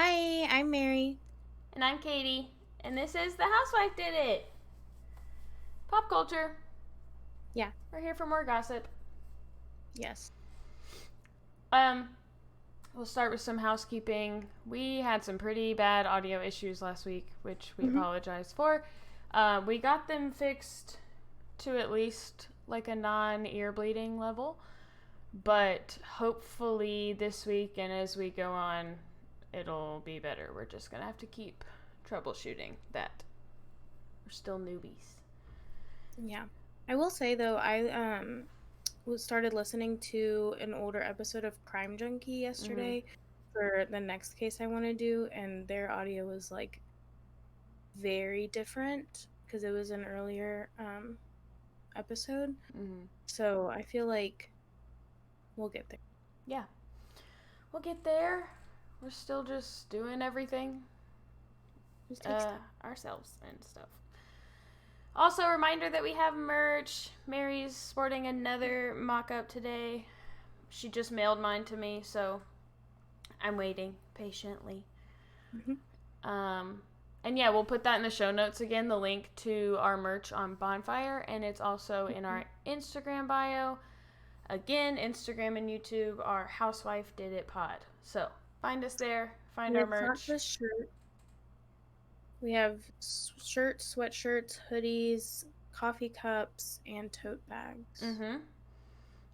Hi, I'm Mary. And I'm Katie, and this is The Housewife Did It! Pop culture. Yeah, We're here for more gossip. yes. Um, we'll start with some housekeeping. We had some pretty bad audio issues last week, which we hmm apologize for. We got them fixed to at least like a non-ear bleeding level, but hopefully this week and as we go on, it'll be better. We're just gonna have to keep troubleshooting that. We're still newbies. Yeah. I will say though, I started listening to an older episode of Crime Junkie Mm-hmm. yesterday for the next case I want to do, and their audio was like very different because it was an earlier episode. Mm-hmm. So I feel like we'll get there. Yeah, we'll get there. We're still just doing everything Just takes time. ourselves and stuff. Also, a reminder that we have merch. Mary's sporting another mock up today. She just mailed mine to me, so I'm waiting patiently. hmm Um, and yeah, we'll put that in the show notes again, the link to our merch on Bonfire, and it's also in our Instagram bio. Again, Instagram and YouTube are Housewife Did It Pod. So find us there, find And our it's not merch. just shirt. We have shirts, sweatshirts, hoodies, coffee cups, and tote bags. Mm-hmm.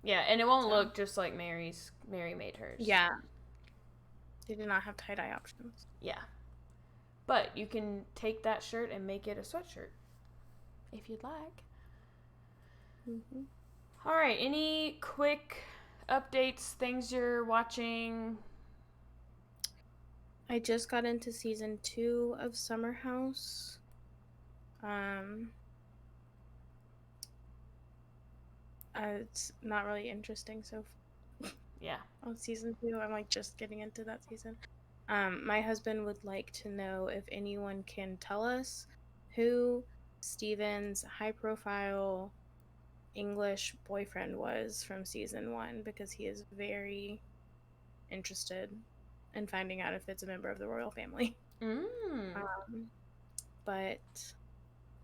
Yeah, and it won't So, look just like Mary's. Mary made hers. yeah, they did not have tie-dye options. Yeah. But you can take that shirt and make it a sweatshirt if you'd like. hmm All right, any quick updates, things you're watching? I just got into season 2 of Summer House. Um, it's not really interesting so Yeah. on season 2. I'm like just getting into that season. My husband would like to know if anyone can tell us who Steven's high-profile English boyfriend was from season 1 because he is very interested in finding out if it's a member of the royal family. Mm. Um, but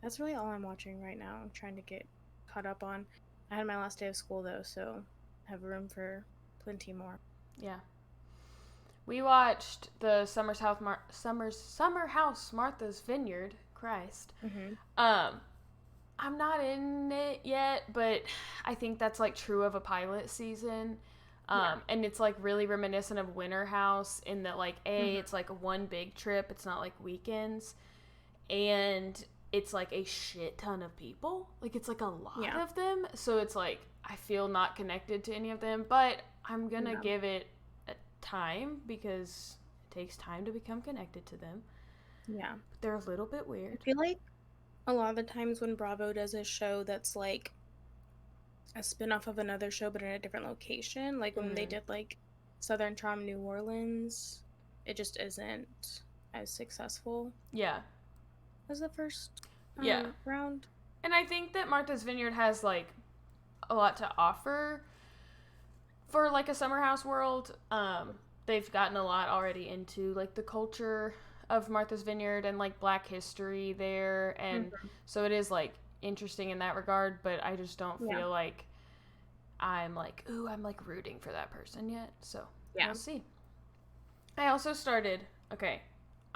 that's really all I'm watching right now. I'm trying to get caught up on. I had my last day of school though, so I have room for plenty more. Yeah. We watched the Summer House Martha's Vineyard. Christ. Mm-hmm. Um, I'm not in it yet, but I think that's like true of a pilot season. Yeah. And it's like really reminiscent of Winter House in that like Mm-hmm. it's like one big trip. It's not like weekends, and it's like a shit ton of people. Like it's like a lot Yeah. of them. So it's like I feel not connected to any of them, but I'm gonna Yeah. give it a time because it takes time to become connected to them. Yeah. But they're a little bit I weird. feel like a lot of the times when Bravo does a show that's like a spin-off of another show but in a different location, like when they Mm. did like Southern Charm New Orleans, it just isn't as successful Yeah, as the first yeah. round. And I think that Martha's Vineyard has like a lot to offer for like a summer house world. They've gotten a lot already into like the culture of Martha's Vineyard and like Black history there, and Mm-hmm. so it is like interesting in that regard. But I just don't Yeah. feel like I'm like rooting for that person yet. So Yeah. we'll see. I also started. Okay,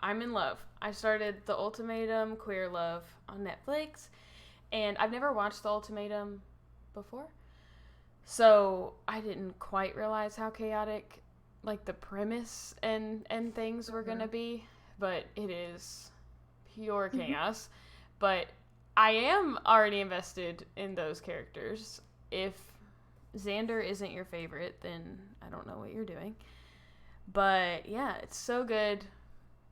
I'm in love. I started The Ultimatum Queer Love on Netflix, and I've never watched The Ultimatum before. So I didn't quite realize how chaotic like the premise and things were Mm-hmm. gonna be, but it is pure Mm-hmm. chaos. But I am already invested in those characters. If Xander isn't your favorite, then I don't know what you're doing. But yeah, it's so good.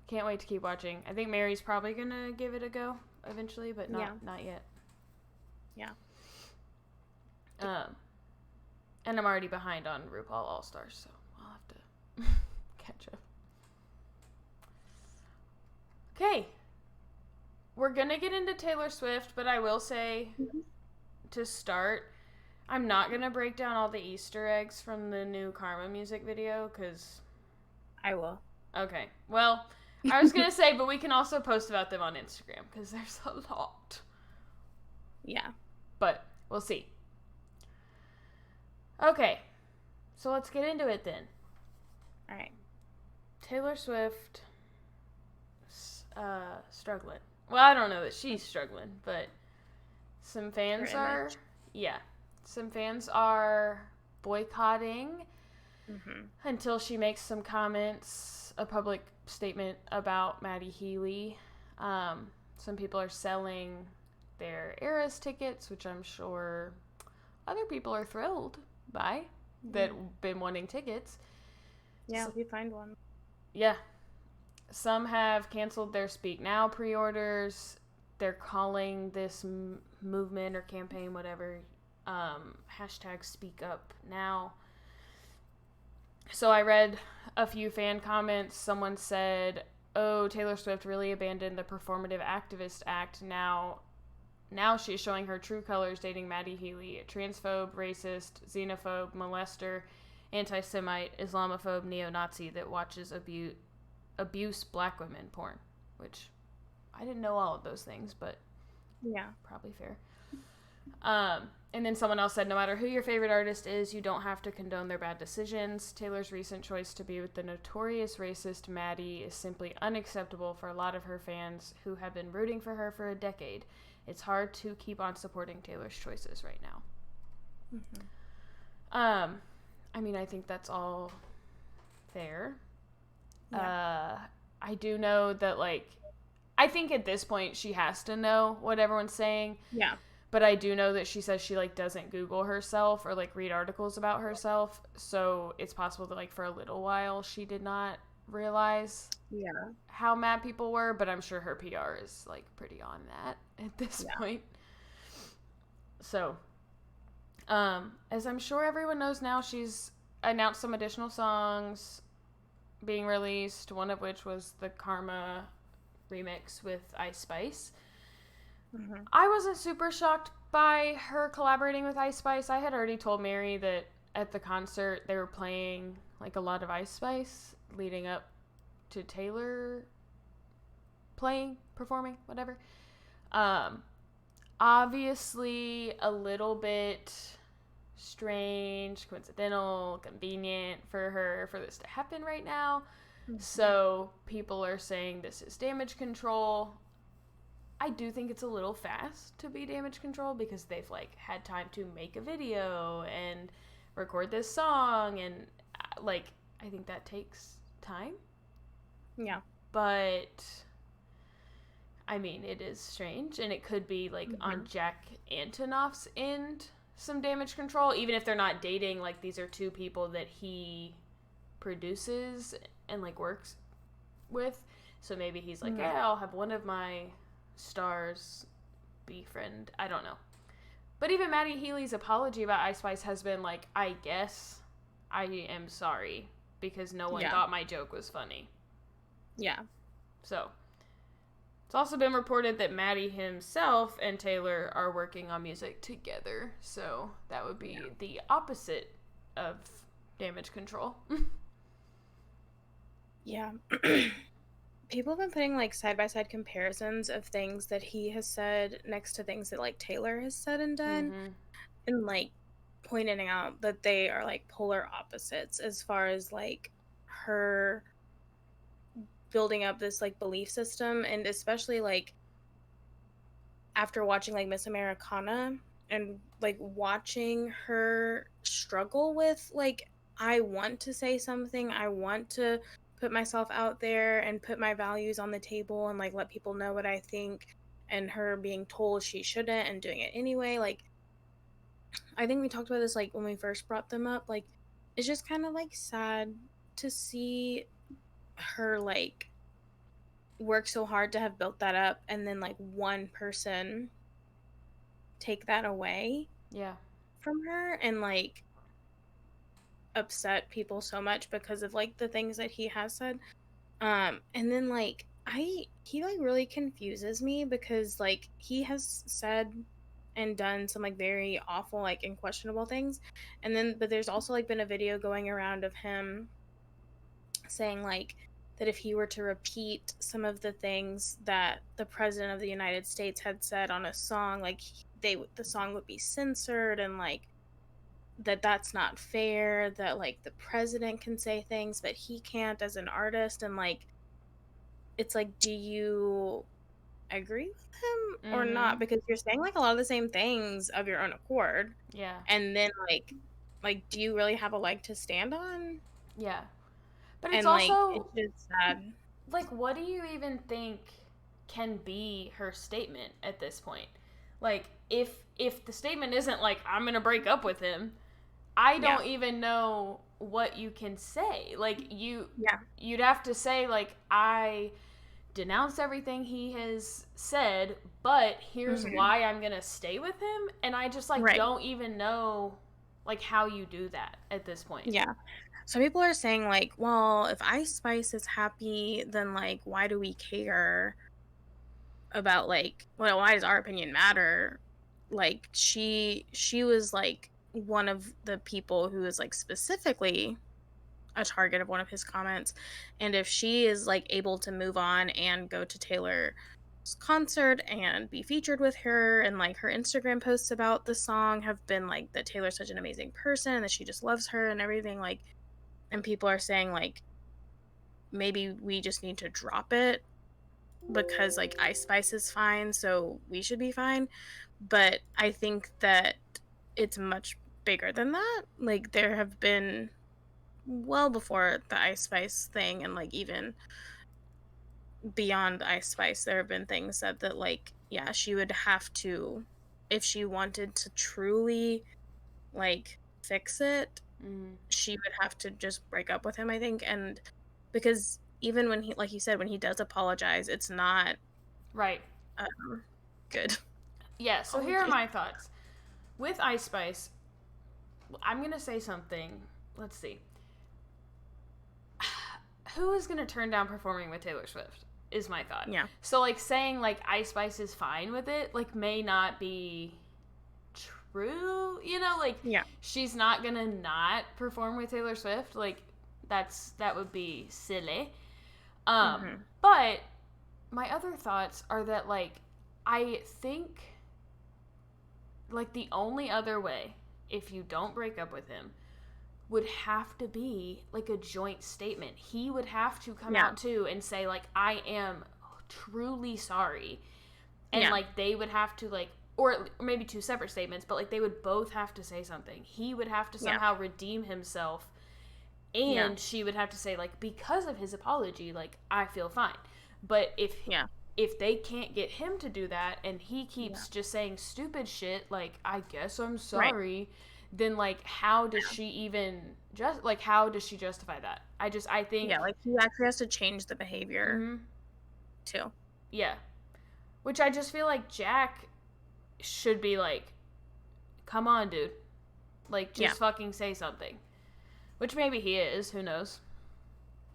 Can't wait to keep watching. I think Mary's probably gonna give it a go eventually, but Yeah. not yet. Yeah. Um, and I'm already behind on RuPaul All Stars, so I'll have to catch up. Okay, we're gonna get into Taylor Swift, but I will say Mm-hmm. to start, I'm not gonna break down all the Easter eggs from the new Karma music video because I will. Okay. Well, I was gonna say, but we can also post about them on Instagram because there's a lot. Yeah. But we'll see. Okay, so let's get into it then. All right. Taylor Swift, struggling. Well, I don't know that she's struggling, but some fans are. Yeah, some fans are boycotting until she makes some comments, a public statement about Maddie Healy. Some people are selling their Eras tickets, which I'm sure other people are thrilled by that been wanting tickets. Yeah, we find one. Yeah. Some have canceled their Speak Now pre-orders. They're calling this movement or campaign, whatever, hashtag Speak Up Now. So I read a few fan comments. Someone said, "Oh, Taylor Swift really abandoned the performative activist act. Now she's showing her true colors, dating Maddie Healy, a transphobe, racist, xenophobe, molester, anti-Semite, Islamophobe, neo-Nazi that watches abuse black women porn," which I didn't know all of those things, but yeah, probably fair. And then someone else said, "No matter who your favorite artist is, you don't have to condone their bad decisions. Taylor's recent choice to be with the notorious racist Maddie is simply unacceptable for a lot of her fans who have been rooting for her for a decade. It's hard to keep on supporting Taylor's choices right now." I mean, I think that's all fair. Yeah. I do know that, like, I think at this point she has to know what everyone's saying. Yeah. But I do know that she says she, like, doesn't Google herself or, like, read articles about herself. So it's possible that, like, for a little while she did not realize how mad people were. But I'm sure her PR is, like, pretty on that at this point. So, as I'm sure everyone knows now, she's announced some additional songs being released, one of which was the Karma remix with Ice Spice. I wasn't super shocked by her collaborating with Ice Spice. I had already told Mary that at the concert they were playing, like, a lot of Ice Spice leading up to Taylor performing, whatever. Obviously a little bit strange, coincidental, convenient for her for this to happen right now. So people are saying this is damage control. I do think it's a little fast to be damage control because they've, like, had time to make a video and record this song, and, like, I think that takes time. Yeah. But I mean, it is strange, and it could be, like, on Jack Antonoff's end some damage control, even if they're not dating. Like, these are two people that he produces and, like, works with. So maybe he's like, yeah, I'll have one of my stars befriend. I don't know. But even Maddie Healy's apology about Ice Spice has been like, I guess I am sorry because no one thought my joke was funny. Yeah. So it's also been reported that Maddie himself and Taylor are working on music together. So that would be the opposite of damage control. Yeah. People have been putting, like, side-by-side comparisons of things that he has said next to things that, like, Taylor has said and done. And, like, pointing out that they are, like, polar opposites as far as, like, her building up this, like, belief system. And especially, like, after watching, like, Miss Americana and, like, watching her struggle with, like, I want to say something, I want to put myself out there and put my values on the table and, like, let people know what I think, and her being told she shouldn't and doing it anyway. Like, I think we talked about this, like, when we first brought them up. Like, it's just kind of, like, sad to see her, like, work so hard to have built that up and then, like, one person take that away from her and, like, upset people so much because of, like, the things that he has said. And then, like, he, like, really confuses me because, like, he has said and done some, like, very awful, like, and questionable things. And then, but there's also, like, been a video going around of him saying, like, that if he were to repeat some of the things that the president of the United States had said on a song, like the song would be censored, and like that's not fair, that like the president can say things but he can't as an artist, and like it's like, do you agree with him or Mm-hmm. not? Because you're saying like a lot of the same things of your own accord, Yeah. and then like do you really have a leg to stand on? Yeah. But it's And like also it's just sad. like, what do you even think can be her statement at this point? Like, if the statement isn't like I'm gonna break up with him, I Yeah. don't even know what you can say. Like, Yeah. you'd have to say like I denounce everything he has said, but here's Hmm. why I'm gonna stay with him, and I just like Right. don't even know like how you do that at this point. Yeah. Some people are saying like, well, if Ice Spice is happy, then like why do we care about like, well, why does our opinion matter? Like she was like one of the people who is like specifically a target of one of his comments, and if she is like able to move on and go to Taylor's concert and be featured with her, and like her Instagram posts about the song have been like that Taylor's such an amazing person and that she just loves her and everything, like, and people are saying like maybe we just need to drop it because like Ice Spice is fine, so we should be fine. But I think that it's much bigger than that. Like there have been, well before the Ice Spice thing, and like even beyond Ice Spice, there have been things that like, yeah, she would have to, if she wanted to truly like fix it, Mm. she would have to just break up with him, I think. And because even when he, like you said, when he does apologize, it's not Right. um good Yeah, so here are apology. my thoughts. With Ice Spice, I'm going to say something. Let's see. Who is going to turn down performing with Taylor Swift? Is my thought. Yeah. So, like, saying, like, Ice Spice is fine with it, like, may not be true. You know, like, Yeah. she's not going to not perform with Taylor Swift. Like, that would be silly. Hmm. But my other thoughts are that, like, I think like the only other way if you don't break up with him would have to be like a joint statement. He would have to come Yeah. out too and say like I am truly sorry. And Yeah. like they would have to like or maybe two separate statements, but like they would both have to say something. He would have to Yeah. somehow redeem himself, Yeah. and she would have to say like because of his apology like I feel fine. But Yeah. if they can't get him to do that and he Yeah. keeps just saying stupid shit like I guess I'm Right. sorry, then like how does she even just like how does she justify that? I think Yeah, like he actually has to change the behavior mm-hmm, too. yeah, which I just feel like Jack should be like come on dude, like Yeah. just fucking say something, which maybe he is, who knows.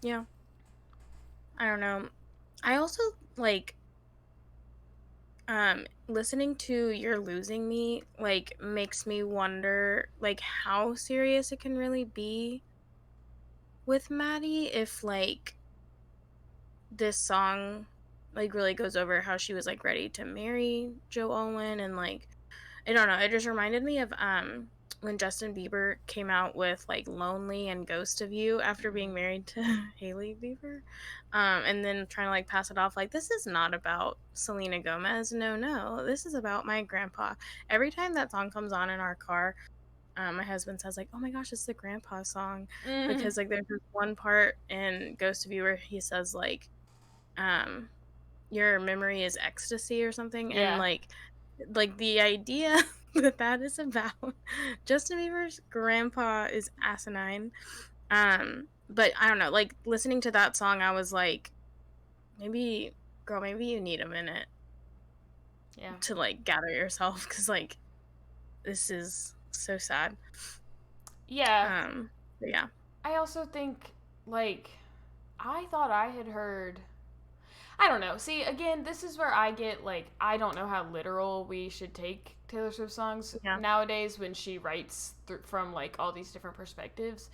Yeah. I don't know. I also like listening to You're Losing Me like makes me wonder like how serious it can really be with Maddie, if like this song like really goes over how she was like ready to marry Joe Alwyn, and like I don't know, it just reminded me of when Justin Bieber came out with like Lonely and Ghost of You after being Mm-hmm. married to Hailey Bieber. And then trying to like pass it off like this is not about Selena Gomez. No, no. This is about my grandpa. Every time that song comes on in our car, my husband says like, "Oh my gosh, it's the grandpa song." Mm-hmm. Because like there's this one part in Ghost of You where he says like um your memory is ecstasy or something, and Yeah. like the idea that that is about Justin Bieber's grandpa is asinine. But I don't know, like listening to that song I was like, maybe girl, maybe you need a minute Yeah. to like gather yourself, because like this is so sad. Yeah. But yeah. I also think like I thought I had heard. I don't know. See, again, this is where I get like I don't know how literal we should take Taylor Swift songs Yeah. nowadays when she writes from like all these different perspectives.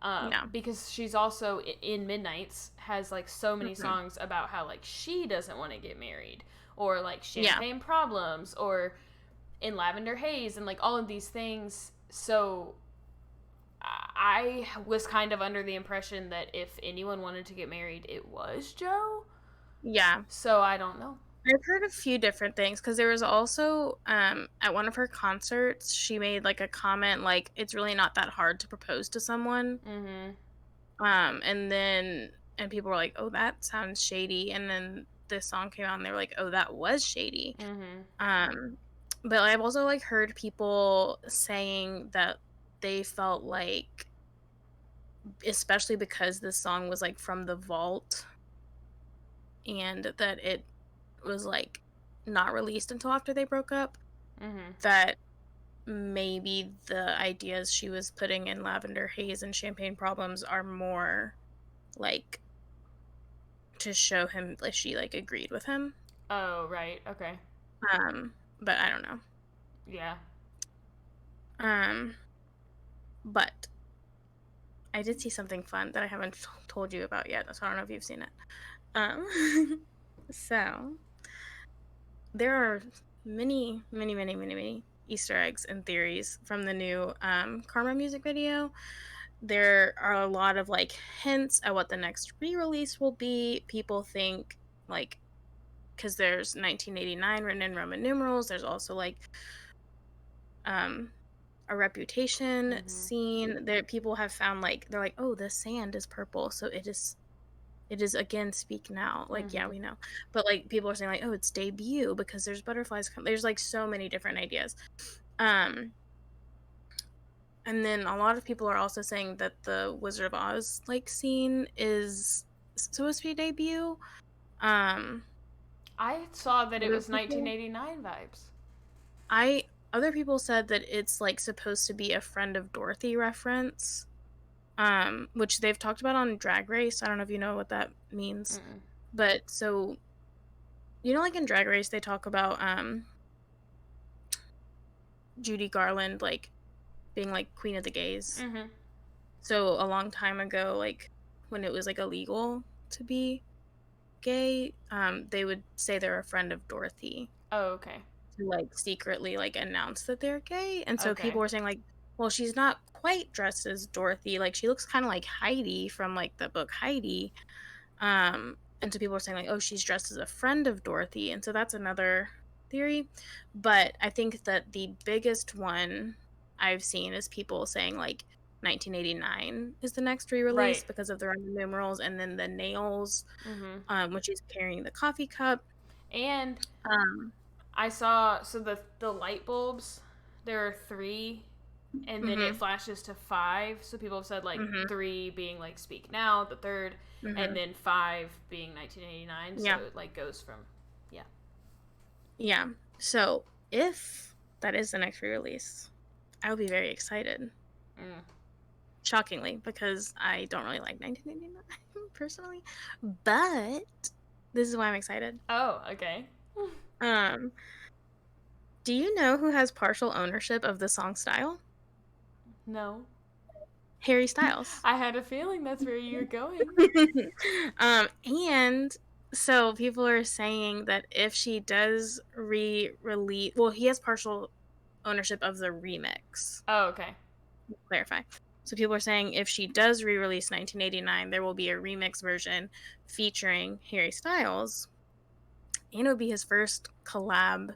Yeah. Because she's also in Midnight's has like so many Hmm. songs about how like she doesn't want to get married, or like Yeah. champagne problems, or in Lavender Haze, and like all of these things. So I was kind of under the impression that if anyone wanted to get married, it was Joe. Yeah. So I don't know. I've heard a few different things because there was also at one of her concerts, she made like a comment like it's really not that hard to propose to someone. Mm-hmm. And then and people were like, "Oh, that sounds shady." And then this song came out and they were like, "Oh, that was shady." Mm-hmm. Um but I've also like heard people saying that they felt like, especially because this song was like from the vault and that it was like not released until after they broke up, Mm-hmm. that maybe the ideas she was putting in Lavender Haze and Champagne Problems are more like to show him like she like agreed with him. Oh, right. Okay. But I don't know. Yeah. Um, but I did see something fun that I haven't told you about yet, so I don't know if you've seen it. So there are many Easter eggs and theories from the new Karma music video. There are a lot of like hints at what the next re-release will be. People think like because there's 1989 written in Roman numerals. There's also like um a reputation Mm-hmm. scene. There people have found like they're like, oh, the sand is purple, so it is again speak now. Like, yeah, Mm-hmm. we know. But like people are saying like, oh, it's debut because there's butterflies there's like so many different ideas. Um and then a lot of people are also saying that the Wizard of Oz like scene is supposed to be debut. Um I saw that it other was people 1989 vibes. I other people said that it's like supposed to be a Friend of Dorothy reference. Which they've talked about on Drag Race. I don't know if you know what that means. Mm-mm. But so like in Drag Race they talk about Judy Garland like being like Queen of the Gays. Mm-hmm. So a long time ago, like when it was like illegal to be gay, they would say they're a friend of Dorothy Oh, okay. to like secretly like announce that they're gay. And so people Okay. were saying like, well, she's not quite dressed as Dorothy. Like she looks kind of like Heidi from like the book Heidi. And so people were saying like, oh, she's dressed as a friend of Dorothy. And so that's another theory. But I think that the biggest one I've seen is people saying like 1989 is the next re-release Right. because of the Roman numerals, and then the nails, Mm-hmm. which is carrying the coffee cup. And Um, I saw so the light bulbs. There are three, and then it mhm, flashes to five. So people have said like mhm, three being like Speak Now, the third, and mhm. then five being 1989. So Yeah, it like goes from yeah. yeah. So if that is the next re-release, I will be very excited. Mm. Shockingly, because I don't really like 1989 personally, but this is why I'm excited. Oh, okay. Um, do you know who has partial ownership of the song style? No, Harry Styles. I had a feeling that's where you're going. And so people are saying that if she does re-release, well, he has partial ownership of the remix. Oh, okay. Clarify. So people are saying if she does re-release 1989, there will be a remix version featuring Harry Styles, and it would be his first collab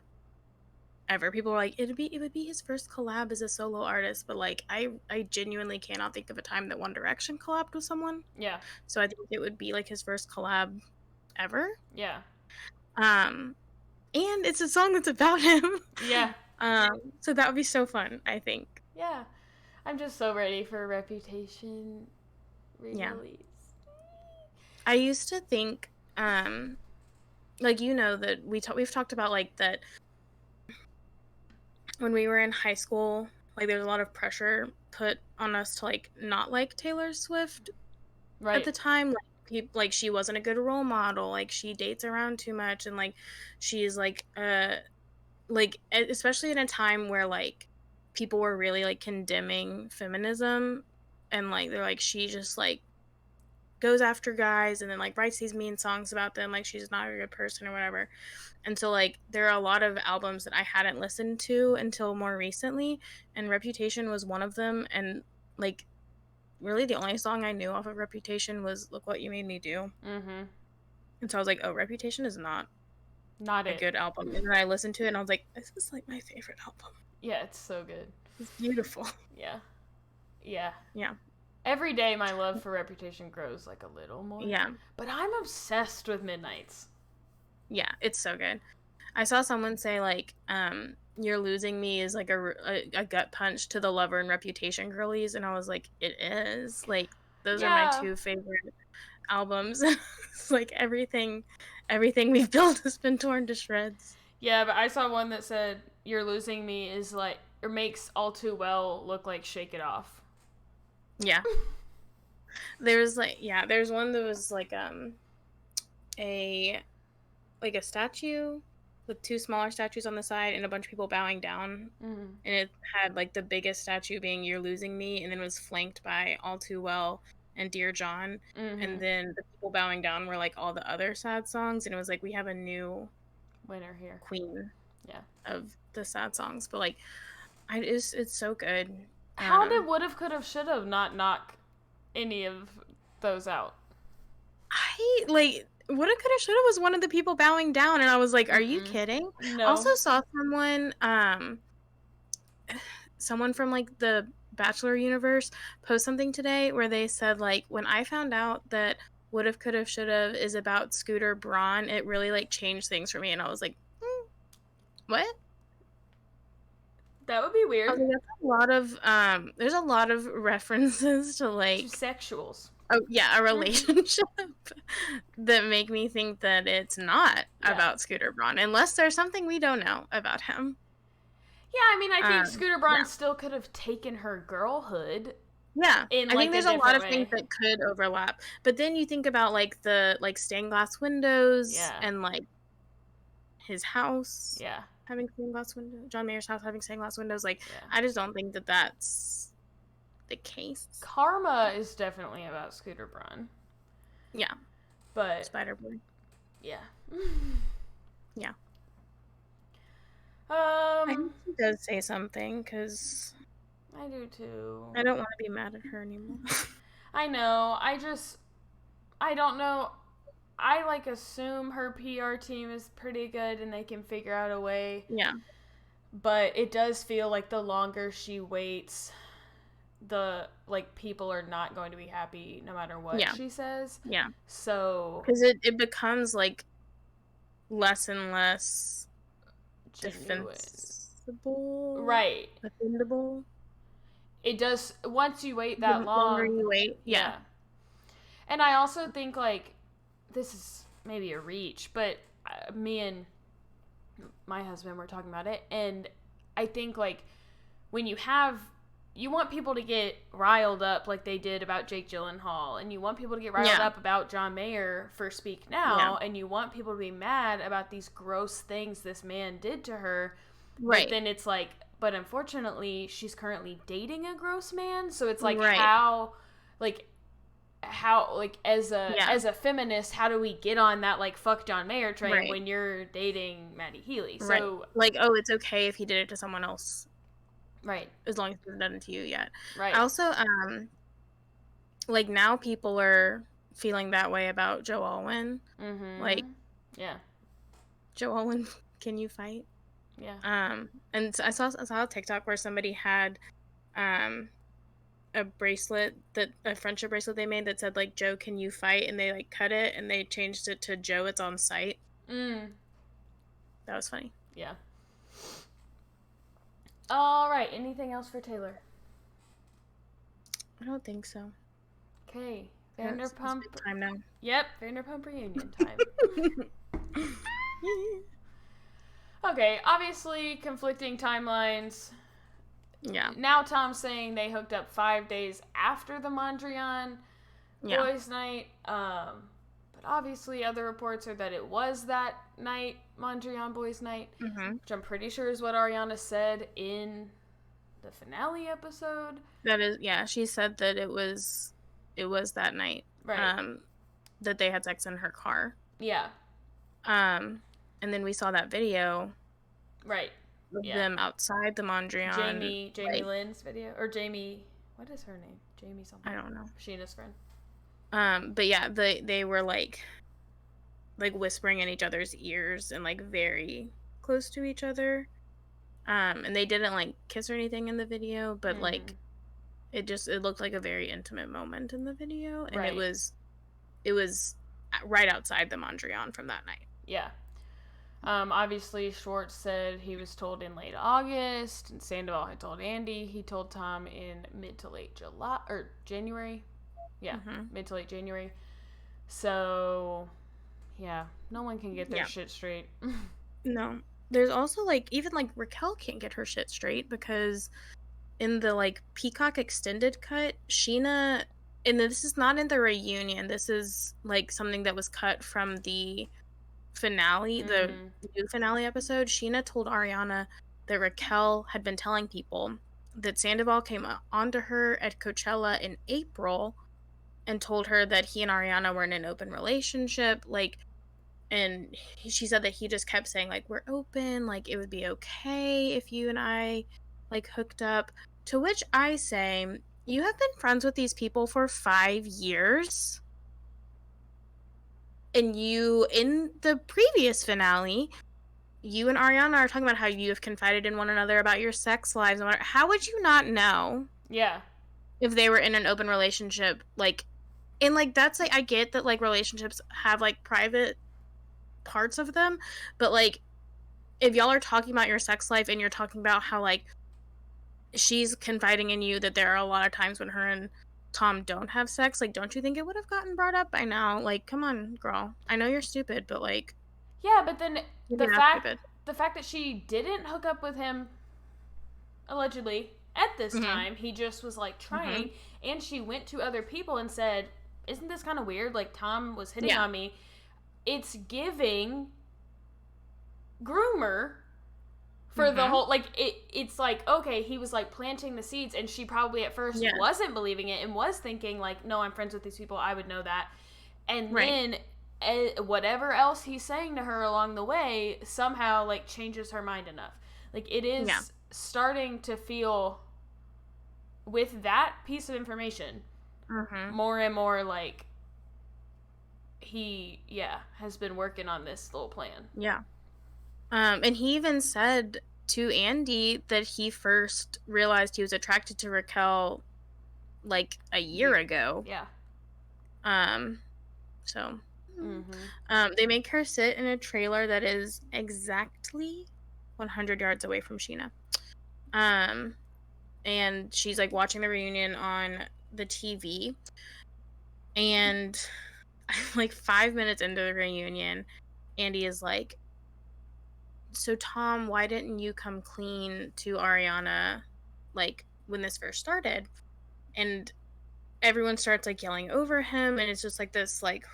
ever. People were like, it would be his first collab as a solo artist, but like I genuinely cannot think of a time that One Direction collabed with someone. Yeah. So I think it would be like his first collab ever. Yeah. Um, and it's a song that's about him. Yeah. So that would be so fun, I think. Yeah. I'm just so ready for Reputation Yeah. re-release. I used to think, like that we've talked about like that when we were in high school, like there's a lot of pressure put on us to like not like Taylor Swift at Right. the time. Like she wasn't a good role model. Like she dates around too much, and like she's like especially in a time where like people were really like condemning feminism and like they're like she just like goes after guys and then like writes these mean songs about them, like she's not a good person or whatever. And so like there are a lot of albums that I hadn't listened to until more recently, and Reputation was one of them. And like really the only song I knew off of Reputation was Look What You Made Me Do. Mm-hmm. And so I was like, oh, Reputation is not Not a it. good album. And then I listened to it and I was like, this is like my favorite album. Yeah, it's so good. It's beautiful. Yeah. Yeah. Yeah. Every day my love for Reputation grows like a little more. Yeah. But I'm obsessed with Midnights. Yeah, it's so good. I saw someone say like, You're Losing Me is like a gut punch to the Lover and Reputation girlies, and I was like, it is. Like those are my two favorite albums. It's like everything we've built has been torn to shreds. Yeah, but I saw one that said You're Losing Me is like, or makes All Too Well look like Shake It Off. Yeah. There's one that was like a statue with two smaller statues on the side and a bunch of people bowing down. Mm-hmm. And it had like the biggest statue being You're Losing Me, and then it was flanked by All Too Well and Dear John. Mm-hmm. And then the people bowing down were like all the other sad songs, and it was like we have a new winner here, queen, yeah, of the sad songs. But like it's so good. How did Would've, Could've, Should've not knock any of those out? I like Woulda, Coulda, Shoulda was one of the people bowing down, and I was like, are you kidding? No. Also saw someone from like the Bachelor universe post something today where they said like, when I found out that Would've, Could've, Should've is about Scooter Braun, it really like changed things for me. And I was like, what? That would be weird. That's a lot of there's a lot of references to like sexuals. Oh yeah, a relationship that make me think that it's not about Scooter Braun, unless there's something we don't know about him. Yeah, I mean, I think Scooter Braun still could have taken her girlhood. Yeah, in, I think there's a lot of way. things that could overlap. But then you think about like the stained glass windows and like his house. Yeah. Having stained glass windows. John Mayer's house having stained glass windows. Like, I just don't think that that's the case. Karma is definitely about Scooter Braun. Yeah. But Spider-Boy. Yeah. Yeah. I think she does say something, because I do too. I don't want to be mad at her anymore. I know. I don't know. I like assume her PR team is pretty good and they can figure out a way. Yeah. But it does feel like the longer she waits, the like people are not going to be happy no matter what she says. Yeah. So because it becomes like less and less defensible. Right. Defendable. It does once you wait that long. The longer you wait. Yeah. And I also think like this is maybe a reach, but me and my husband were talking about it, and I think like when you want people to get riled up like they did about Jake Gyllenhaal, and you want people to get riled up about John Mayer for Speak Now, and you want people to be mad about these gross things this man did to her. Right. But then it's like, but unfortunately, she's currently dating a gross man, so it's like how as a feminist, how do we get on that like fuck John Mayer train when you're dating Maddie Healy? So like, oh, it's okay if he did it to someone else. Right. As long as he hasn't done it to you yet. Right. I also, like, now people are feeling that way about Joe Alwyn. Mm-hmm. Like, yeah. Joe Alwyn, can you fight? Yeah. And I saw a TikTok where somebody had, a friendship bracelet they made that said, like, Joe, can you fight? And they, like, cut it and they changed it to Joe, it's on sight. That was funny. Yeah. All right. Anything else for Taylor? I don't think so. Okay. Vanderpump. It's time now. Yep. Vanderpump reunion time. Okay. Obviously, conflicting timelines. Yeah. Now Tom's saying they hooked up 5 days after the Mondrian boys' night. But obviously, other reports are that it was that night, Mondrian boys' night, which I'm pretty sure is what Ariana said in the finale episode. That is, yeah, she said that it was that night. Right. Um that they had sex in her car. Yeah. Um and then we saw that video Right. of Yeah. them outside the Mondrian, Jamie like, Lynn's video, or Jamie, what is her name? Jamie something. I don't know. Sheena's friend. But yeah, they were like whispering in each other's ears and like very close to each other. And they didn't like kiss or anything in the video, but like it looked like a very intimate moment in the video, and Right. it was right outside the Mondrian from that night. Yeah. Obviously, Schwartz said he was told in late August, and Sandoval had told Andy. He told Tom in mid to late July, or January. Yeah, mid to late January. So, yeah, no one can get their shit straight. No. There's also like even like Raquel can't get her shit straight because in the like Peacock extended cut, Sheena, and this is not in the reunion. This is like something that was cut from the finale, the new finale episode. Sheena told Ariana that Raquel had been telling people that Sandoval came onto her at Coachella in April and told her that he and Ariana were in an open relationship, like, and she said that he just kept saying like, we're open, like it would be okay if you and I like hooked up, to which I say, you have been friends with these people for 5 years, and you, in the previous finale, you and Ariana are talking about how you have confided in one another about your sex lives. How would you not know? Yeah. If they were in an open relationship, like, and like that's like, I get that like relationships have like private parts of them, but like if y'all are talking about your sex life and you're talking about how like she's confiding in you that there are a lot of times when her and Tom don't have sex, like don't you think it would have gotten brought up by now? Like, come on, girl. I know you're stupid, but like, Yeah, but then you're the not fact stupid. the fact that she didn't hook up with him allegedly at this time, he just was like trying, and she went to other people and said, "Isn't this kind of weird? Like Tom was hitting on me." It's giving groomer for the whole, like it's like, okay, he was like planting the seeds, and she probably at first wasn't believing it and was thinking like, no, I'm friends with these people, I would know that. And then whatever else he's saying to her along the way somehow like changes her mind enough. Like it is starting to feel, with that piece of information, more and more like he has been working on this little plan. And he even said to Andy that he first realized he was attracted to Raquel like a year ago. So they make her sit in a trailer that is exactly 100 yards away from Sheena. And she's like watching the reunion on the TV, and like 5 minutes into the reunion, Andy is like, so Tom, why didn't you come clean to Ariana like when this first started? And everyone starts like yelling over him, and it's just like this, like,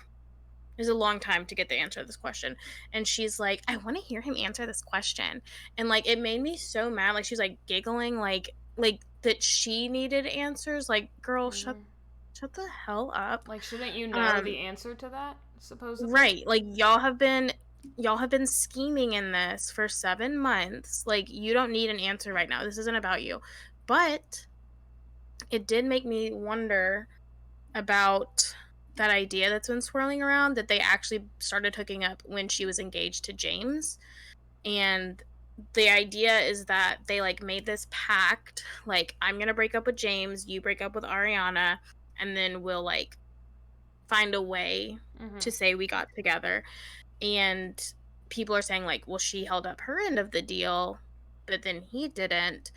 there's a long time to get the answer to this question. And she's like, I want to hear him answer this question. And like it made me so mad. Like she's like giggling like that she needed answers. Like, girl, shut the hell up. Like, shouldn't you know the answer to that, supposedly? Right. Like y'all have been scheming in this for 7 months. Like, you don't need an answer right now. This isn't about you. But it did make me wonder about that idea that's been swirling around, that they actually started hooking up when she was engaged to James. And the idea is that they like made this pact, like, I'm gonna break up with James, you break up with Ariana, and then we'll like find a way to say we got together. And people are saying like, well, she held up her end of the deal, but then he didn't.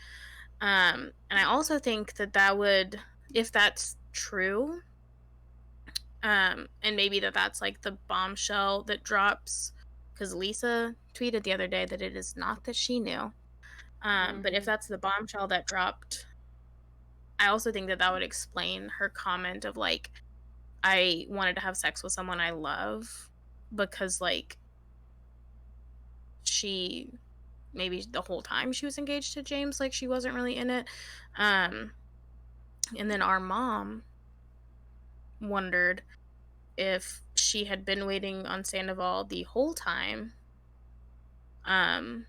And I also think that would, if that's true, and maybe that's like the bombshell that drops, because Lisa tweeted the other day that it is not that she knew. But if that's the bombshell that dropped, I also think that would explain her comment of like, I wanted to have sex with someone I love, because like she maybe the whole time she was engaged to James, like she wasn't really in it. Um, and then our mom wondered if she had been waiting on Sandoval the whole time, um,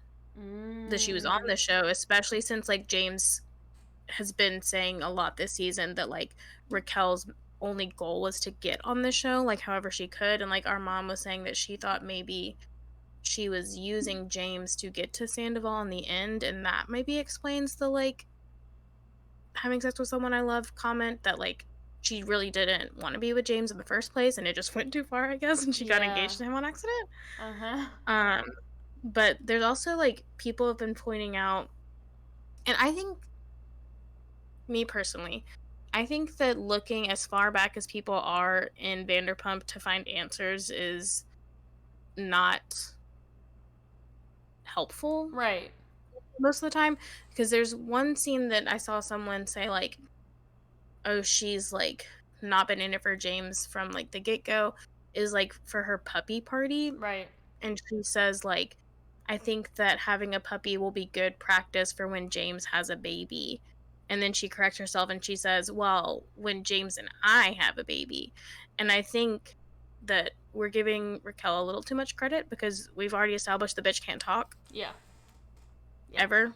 that she was on Mm-hmm. the show, especially since like James has been saying a lot this season that like Raquel's only goal was to get on the show, like however she could. And like our mom was saying that she thought maybe she was using James to get to Sandoval in the end, and that maybe explains the like having sex with someone I love comment, that like she really didn't want to be with James in the first place and it just went too far, I guess, and she got Yeah. engaged to him on accident. Uh-huh. Um but there's also like people have been pointing out, and I think, me personally, I think that looking as far back as people are in Vanderpump to find answers is not helpful Right. most of the time, because there's one scene that I saw someone say like, oh, she's like not been in it for James from like the get-go, is like for her puppy party. Right. And she says like, I think that having a puppy will be good practice for when James has a baby. And then she corrects herself and she says, well, when James and I have a baby. And I think that we're giving Raquel a little too much credit, because we've already established the bitch can't talk Yeah. Yeah. ever.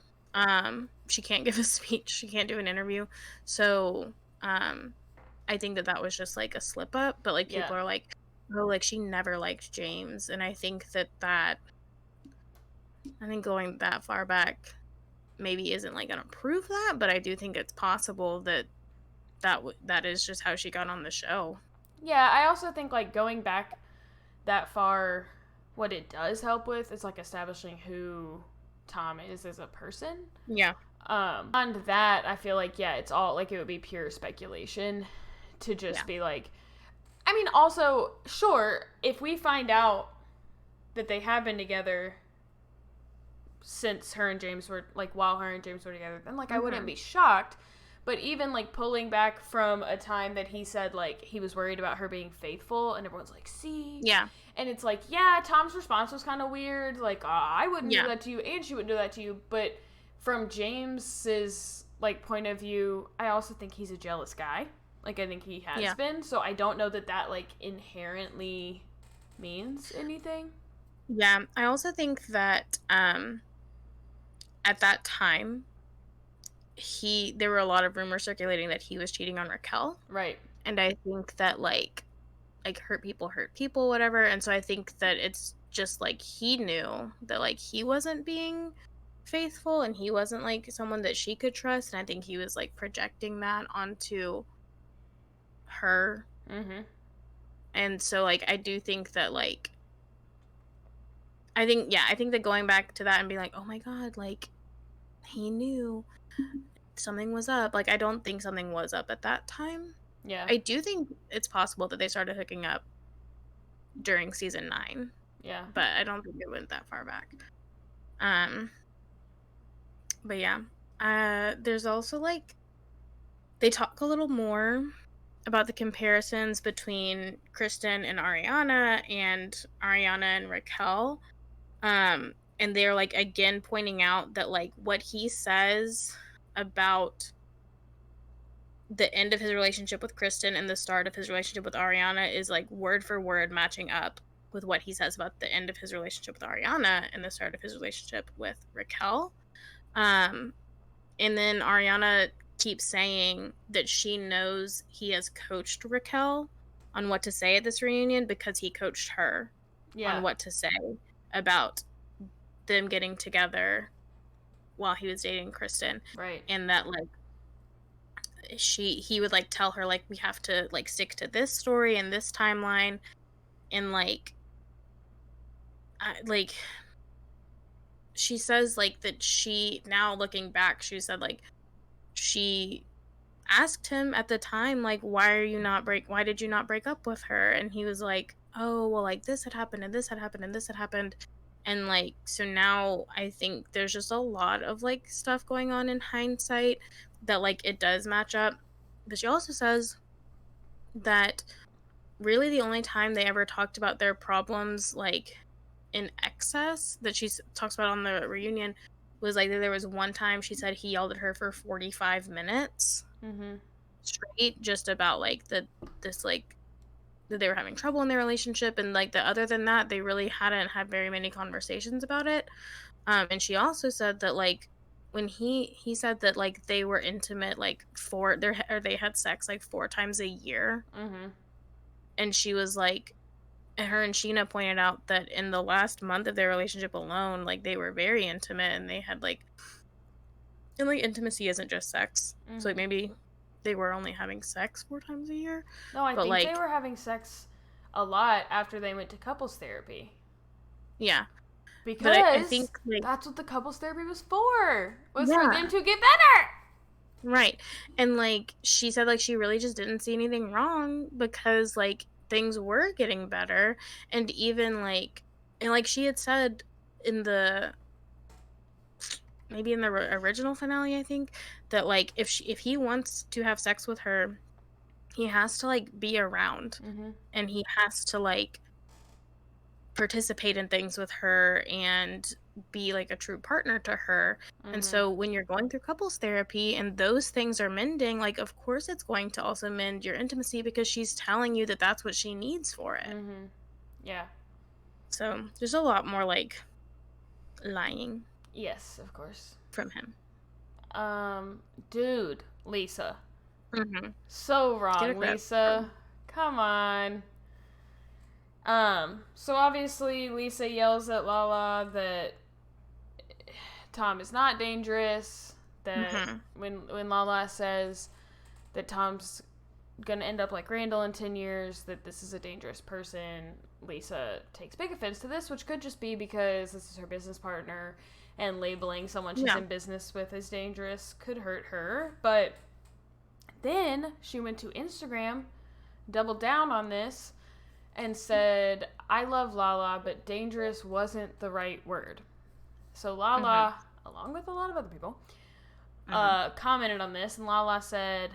She can't give a speech, she can't do an interview. So I think that that was just like a slip up, but like Yeah. people are like, oh, like she never liked James. And I think that I think going that far back maybe isn't like gonna prove that, but I do think it's possible that that is just how she got on the show. Yeah, I also think like going back that far, what it does help with is like establishing who Tom is as a person. Yeah. Beyond that, I feel like yeah, it's all like it would be pure speculation to Yeah. just be like. I mean, also sure, if we find out that they have been together since her and James were like while her and James were together, then like I wouldn't Mm-hmm. be shocked. But even like pulling back from a time that he said like he was worried about her being faithful, and everyone's like, see, Yeah. and it's like, yeah, Tom's response was kind of weird. Like, I wouldn't do Yeah. that to you, and she wouldn't do that to you. But from James's like point of view, I also think he's a jealous guy. Like, I think he has Yeah. been. So I don't know that that like inherently means anything. Yeah. I also think that at that time there were a lot of rumors circulating that he was cheating on Raquel. Right. And I think that like hurt people, whatever. And so I think that it's just like he knew that like he wasn't being faithful and he wasn't like someone that she could trust. And I think he was like projecting that onto her. Mm-hmm. And so like I do think that like I think that going back to that and being like, oh my god, like he knew something was up. Like I don't think something was up at that time. Yeah. I do think it's possible that they started hooking up during season 9, Yeah. but I don't think it went that far back. Um, but yeah, there's also like they talk a little more about the comparisons between Kristen and Ariana and Raquel. And they're like again pointing out that like what he says about the end of his relationship with Kristen and the start of his relationship with Ariana is like word for word matching up with what he says about the end of his relationship with Ariana and the start of his relationship with Raquel. Um, and then Ariana keeps saying that she knows he has coached Raquel on what to say at this reunion because he coached her Yeah. on what to say about them getting together while he was dating Kristen. Right. And that like he would like tell her like we have to like stick to this story and this timeline, and like like she says like that she, now looking back, she said like she asked him at the time like why did you not break up with her, and he was like, oh well, like this had happened and this had happened and this had happened. And like so now I think there's just a lot of like stuff going on in hindsight that like it does match up. But she also says that really the only time they ever talked about their problems like in excess that she talks about on the reunion was like that there was one time she said he yelled at her for 45 minutes straight just about like this like that they were having trouble in their relationship, and like the other than that they really hadn't had very many conversations about it. And she also said that like when he said that like they were intimate like they had sex like 4 times a year. And she was like, and her and Sheena pointed out that in the last month of their relationship alone, like they were very intimate and they had like, and like intimacy isn't just sex. So like maybe they were only having sex 4 times a year. No, I But think they like, were having sex a lot after they went to couples therapy. yeah. But I Because think like, that's what the couples therapy was for. Was for them yeah, to get better. right. And like she said like she really just didn't see anything wrong because like things were getting better. And even like, and like she had said in the maybe in the original finale, I think that like if he wants to have sex with her, he has to like be around, and he has to like participate in things with her and be like a true partner to her. And so when you're going through couples therapy and those things are mending, like of course it's going to also mend your intimacy because she's telling you that that's what she needs for it. Yeah. So there's a lot more like lying. Yes, of course. From him. Dude, Lisa. Mm-hmm. So wrong, Lisa. Come on. So obviously Lisa yells at Lala that Tom is not dangerous. That when Lala says that Tom's gonna end up like Randall in 10 years, that this is a dangerous person, Lisa takes big offense to this, which could just be because this is her business partner and labeling someone she's in business with as dangerous could hurt her. But then she went to Instagram, doubled down on this, and said, I love Lala, but dangerous wasn't the right word. So Lala, along with a lot of other people, commented on this, and Lala said,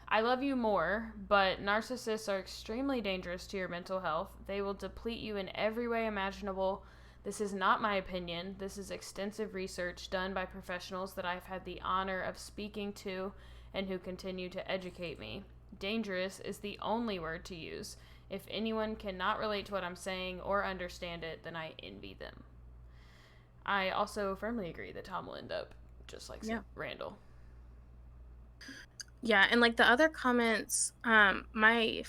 I love you more, but narcissists are extremely dangerous to your mental health. They will deplete you in every way imaginable. This is not my opinion. This is extensive research done by professionals that I've had the honor of speaking to and who continue to educate me. Dangerous is the only word to use. If anyone cannot relate to what I'm saying or understand it, then I envy them. I also firmly agree that Tom will end up just like Randall. Yeah, and like the other comments, my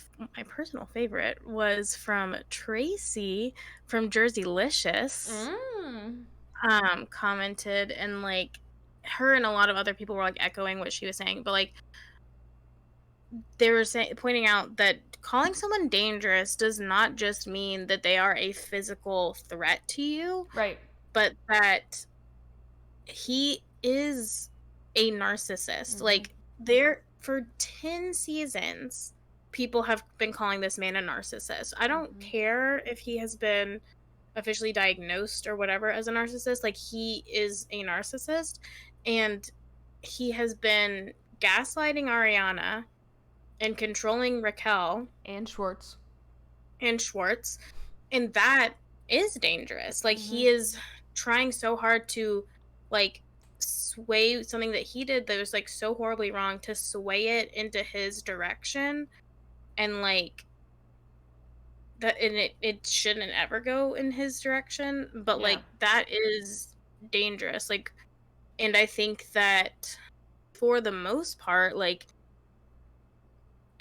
personal favorite was from Tracy from Jerseylicious. Commented, and like her and a lot of other people were like echoing what she was saying, but like they were pointing out that calling someone dangerous does not just mean that they are a physical threat to you, right? But that he is a narcissist. Like there for 10 seasons people have been calling this man a narcissist. I don't care if he has been officially diagnosed or whatever as a narcissist. Like he is a narcissist, and he has been gaslighting Ariana and controlling Raquel and Schwartz, and that is dangerous. Like he is trying so hard to like sway something that he did that was like so horribly wrong, to sway it into his direction, and like that, and it shouldn't ever go in his direction, but like that is dangerous. Like, and I think that for the most part, like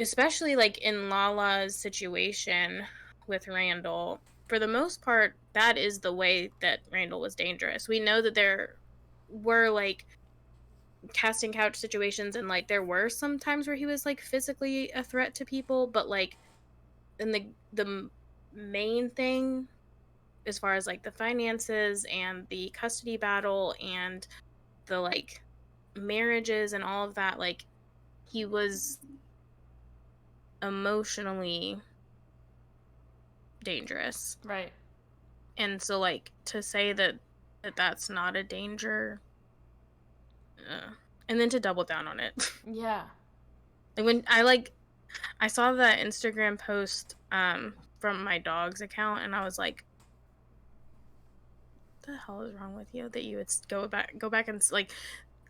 especially like in Lala's situation with Randall, for the most part that is the way that Randall was dangerous. We know that there were like casting couch situations, and like there were some times where he was like physically a threat to people, but like in the main thing as far as like the finances and the custody battle and the like marriages and all of that, like he was emotionally dangerous, right? And so like to say that that's not a danger, and then to double down on it. Yeah. Like when I saw that Instagram post from my dog's account, and I was like, hell is wrong with you that you would go back and like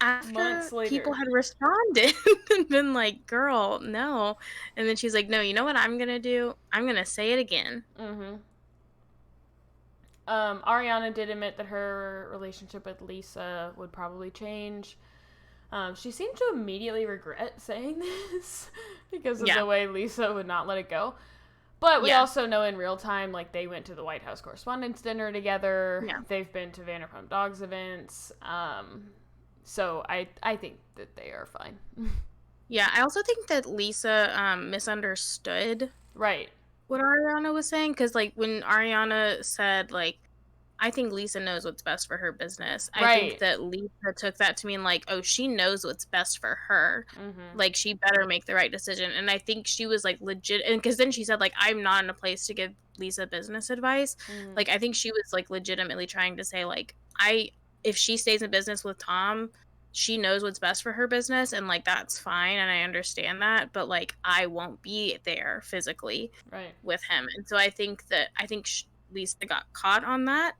after Months later. people had responded and been like, girl, no. And then she's like, no, you know what I'm gonna do? I'm gonna say it again. Mm-hmm. Ariana did admit that her relationship with Lisa would probably change. She seemed to immediately regret saying this because of the way Lisa would not let it go. But we also know in real time, like, they went to the White House Correspondents' Dinner together. Yeah. They've been to Vanderpump Dogs events. So I think that they are fine. Yeah, I also think that Lisa misunderstood Right. what Ariana was saying, because, like, when Ariana said, like, I think Lisa knows what's best for her business, I think that Lisa took that to mean, like, oh, she knows what's best for her. Mm-hmm. Like, she better make the right decision. And I think she was, like, legit, and because then she said, like, I'm not in a place to give Lisa business advice. Mm-hmm. Like, I think she was, like, legitimately trying to say, like, if she stays in business with Tom, she knows what's best for her business, and, like, that's fine, and I understand that, but, like, I won't be there physically with him. And so I think Lisa got caught on that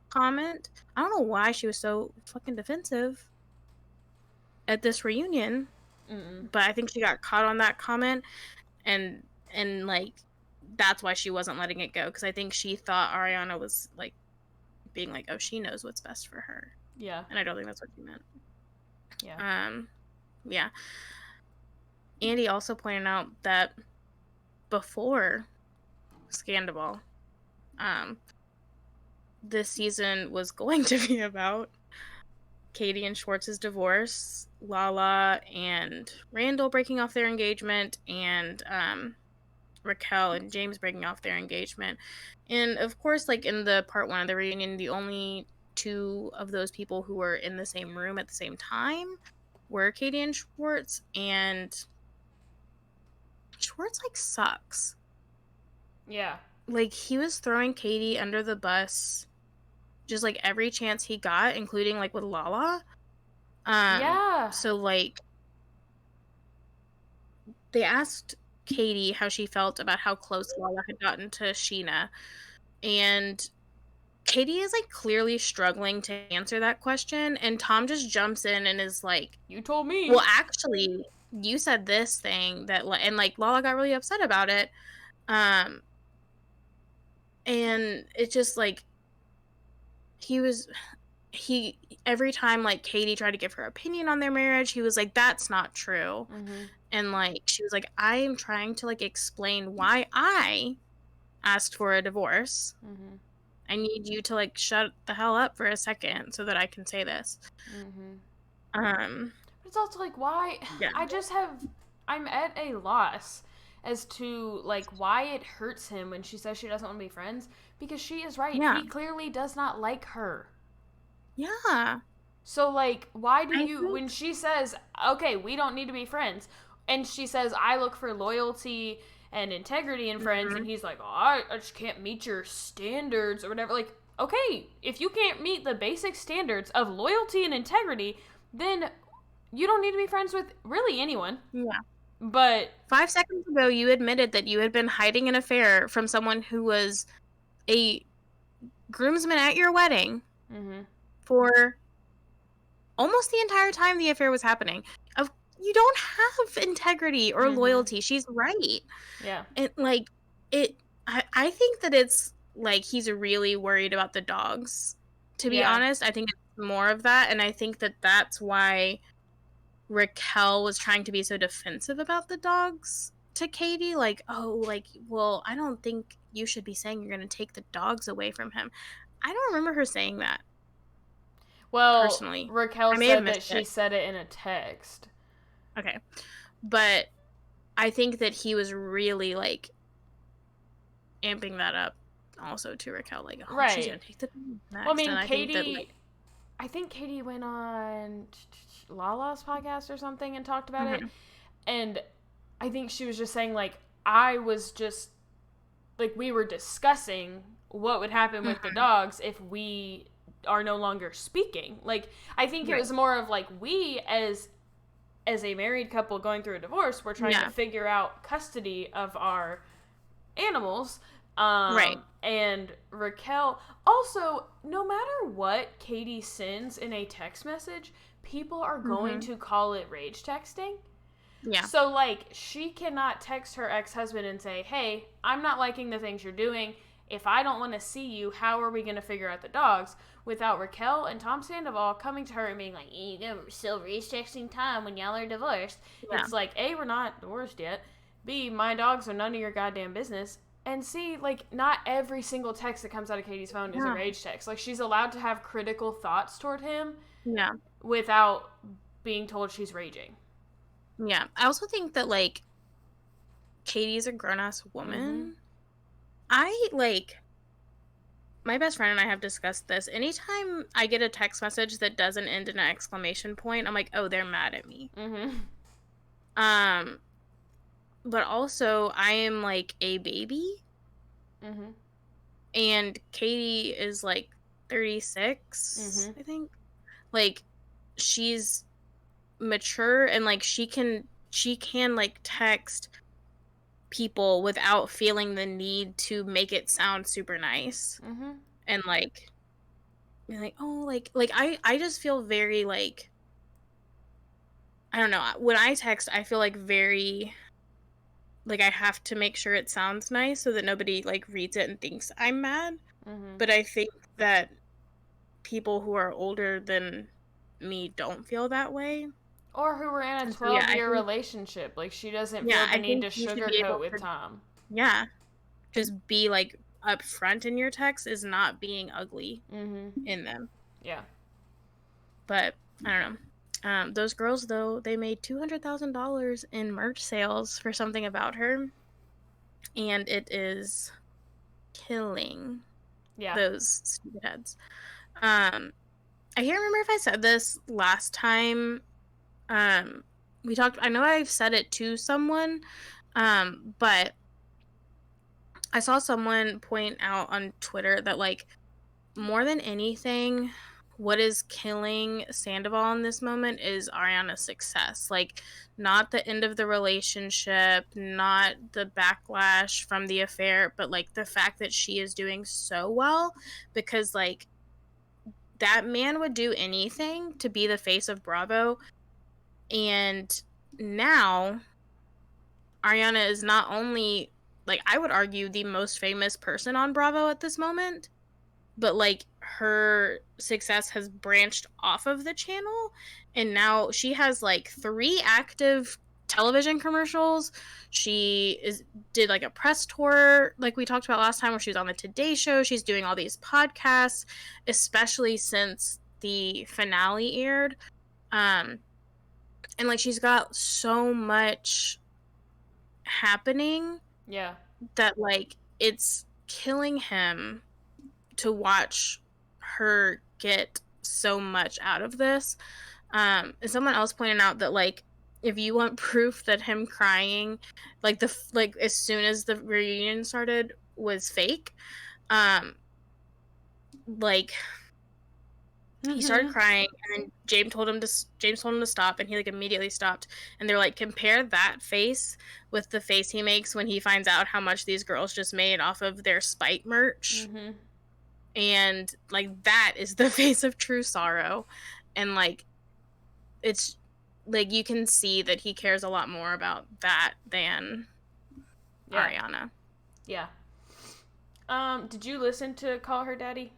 comment. I don't know why she was so fucking defensive at this reunion, but I think she got caught on that comment, and like, that's why she wasn't letting it go, because I think she thought Ariana was, like, being like, oh, she knows what's best for her. Yeah. And I don't think that's what she meant. Yeah. Yeah. Andy also pointed out that before Scandal, this season was going to be about Katie and Schwartz's divorce, Lala and Randall breaking off their engagement, and Raquel and James breaking off their engagement. And of course, like, in the part 1 of the reunion, the only 2 of those people who were in the same room at the same time were Katie and Schwartz, and Schwartz, like, sucks. Yeah. Like, he was throwing Katie under the bus just, like, every chance he got, including, like, with Lala. So, like, they asked Katie how she felt about how close Lala had gotten to Sheena, and Katie is, like, clearly struggling to answer that question, and Tom just jumps in and is like, you told me. Well, actually, you said this thing that, and, like, Lala got really upset about it. And it's just, like, every time, like, Katie tried to give her opinion on their marriage, he was like, that's not true. And, like, she was like, I am trying to, like, explain why I asked for a divorce. I need you to, like, shut the hell up for a second so that I can say this. But it's also like, why? Yeah. I'm at a loss as to, like, why it hurts him when she says she doesn't want to be friends, because she is right. Yeah. He clearly does not like her. Yeah. So, like, why do when she says, okay, we don't need to be friends, and she says, I look for loyalty and integrity in friends, and he's like, oh, I just can't meet your standards or whatever. Like, okay, if you can't meet the basic standards of loyalty and integrity, then you don't need to be friends with really anyone. Yeah. But 5 seconds ago, you admitted that you had been hiding an affair from someone who was a groomsman at your wedding for almost the entire time the affair was happening. You don't have integrity or loyalty. She's right. Yeah. It, like, I think that it's, like, he's really worried about the dogs. To be honest, I think it's more of that, and I think that that's why Raquel was trying to be so defensive about the dogs to Katie. Like, oh, like, well, I don't think you should be saying you're going to take the dogs away from him. I don't remember her saying that. Well, personally, Raquel said that she said it in a text. Okay. But I think that he was really, like, amping that up also to Raquel. Like, oh, she's going to take the dogs next. Well, I mean, Katie... I think Katie went on Lala's podcast or something and talked about it. And I think she was just saying, like, I was just, like, we were discussing what would happen with the dogs if we are no longer speaking. Like, I think it was more of, like, we as a married couple going through a divorce, we're trying to figure out custody of our animals. Right. And Raquel, also, no matter what Katie sends in a text message, people are going Mhm. to call it rage texting. Yeah. So, like, she cannot text her ex husband and say, hey, I'm not liking the things you're doing. If I don't want to see you, how are we going to figure out the dogs? Without Raquel and Tom Sandoval coming to her and being like, you know, we're still rage texting Tom when y'all are divorced. Yeah. It's like, A, we're not divorced yet. B, my dogs are none of your goddamn business. And C, like, not every single text that comes out of Katie's phone is a Yeah. rage text. Like, she's allowed to have critical thoughts toward him Yeah. without being told she's raging. Yeah. I also think that like Katie's a grown ass Mm-hmm. woman. I like my best friend and I have discussed this. Anytime I get a text message that doesn't end in an exclamation point, I'm like, oh, they're mad at me. Mm-hmm. Um, but also I am like a baby Mm-hmm. and Katie is like 36, Mm-hmm. I think. Like she's mature and like she can like text people without feeling the need to make it sound super nice Mm-hmm. and like be like, oh, like I just feel very like I don't know. When I text, I feel like very like I have to make sure it sounds nice so that nobody like reads it and thinks I'm mad. Mm-hmm. But I think that people who are older than me don't feel that way. Or who were in a And so yeah, 12-year relationship. Like, she doesn't feel the I need think to you should be sugarcoat able with to Tom. yeah, just be like upfront in your text is not being ugly Mm-hmm. in them. Yeah. But I don't know. Those girls though, they made $200,000 in merch sales for something about her, and it is killing Yeah. those stupid heads. I can't remember if I said this last time. Um, we talked. I know I've said it to someone, but I saw someone point out on Twitter that like more than anything, what is killing Sandoval in this moment is Ariana's success. Like, not the end of the relationship, not the backlash from the affair, but like the fact that she is doing so well because, like, that man would do anything to be the face of Bravo. And now Ariana is not only, like, I would argue the most famous person on Bravo at this moment, but like her success has branched off of the channel and now she has like 3 active television commercials. She is did like a press tour like we talked about last time where she was on the Today Show. She's doing all these podcasts, especially since the finale aired. And like she's got so much happening Yeah. that like it's killing him to watch her get so much out of this. And someone else pointed out that like if you want proof that him crying, like like as soon as the reunion started was fake, um, like he started Mm-hmm. crying and then James told him to stop and he like immediately stopped and they're like compare that face with the face he makes when he finds out how much these girls just made off of their spite merch, Mm-hmm. and like that is the face of true sorrow. And like it's like you can see that he cares a lot more about that than Yeah. Ariana. Yeah. Did you listen to Call Her Daddy?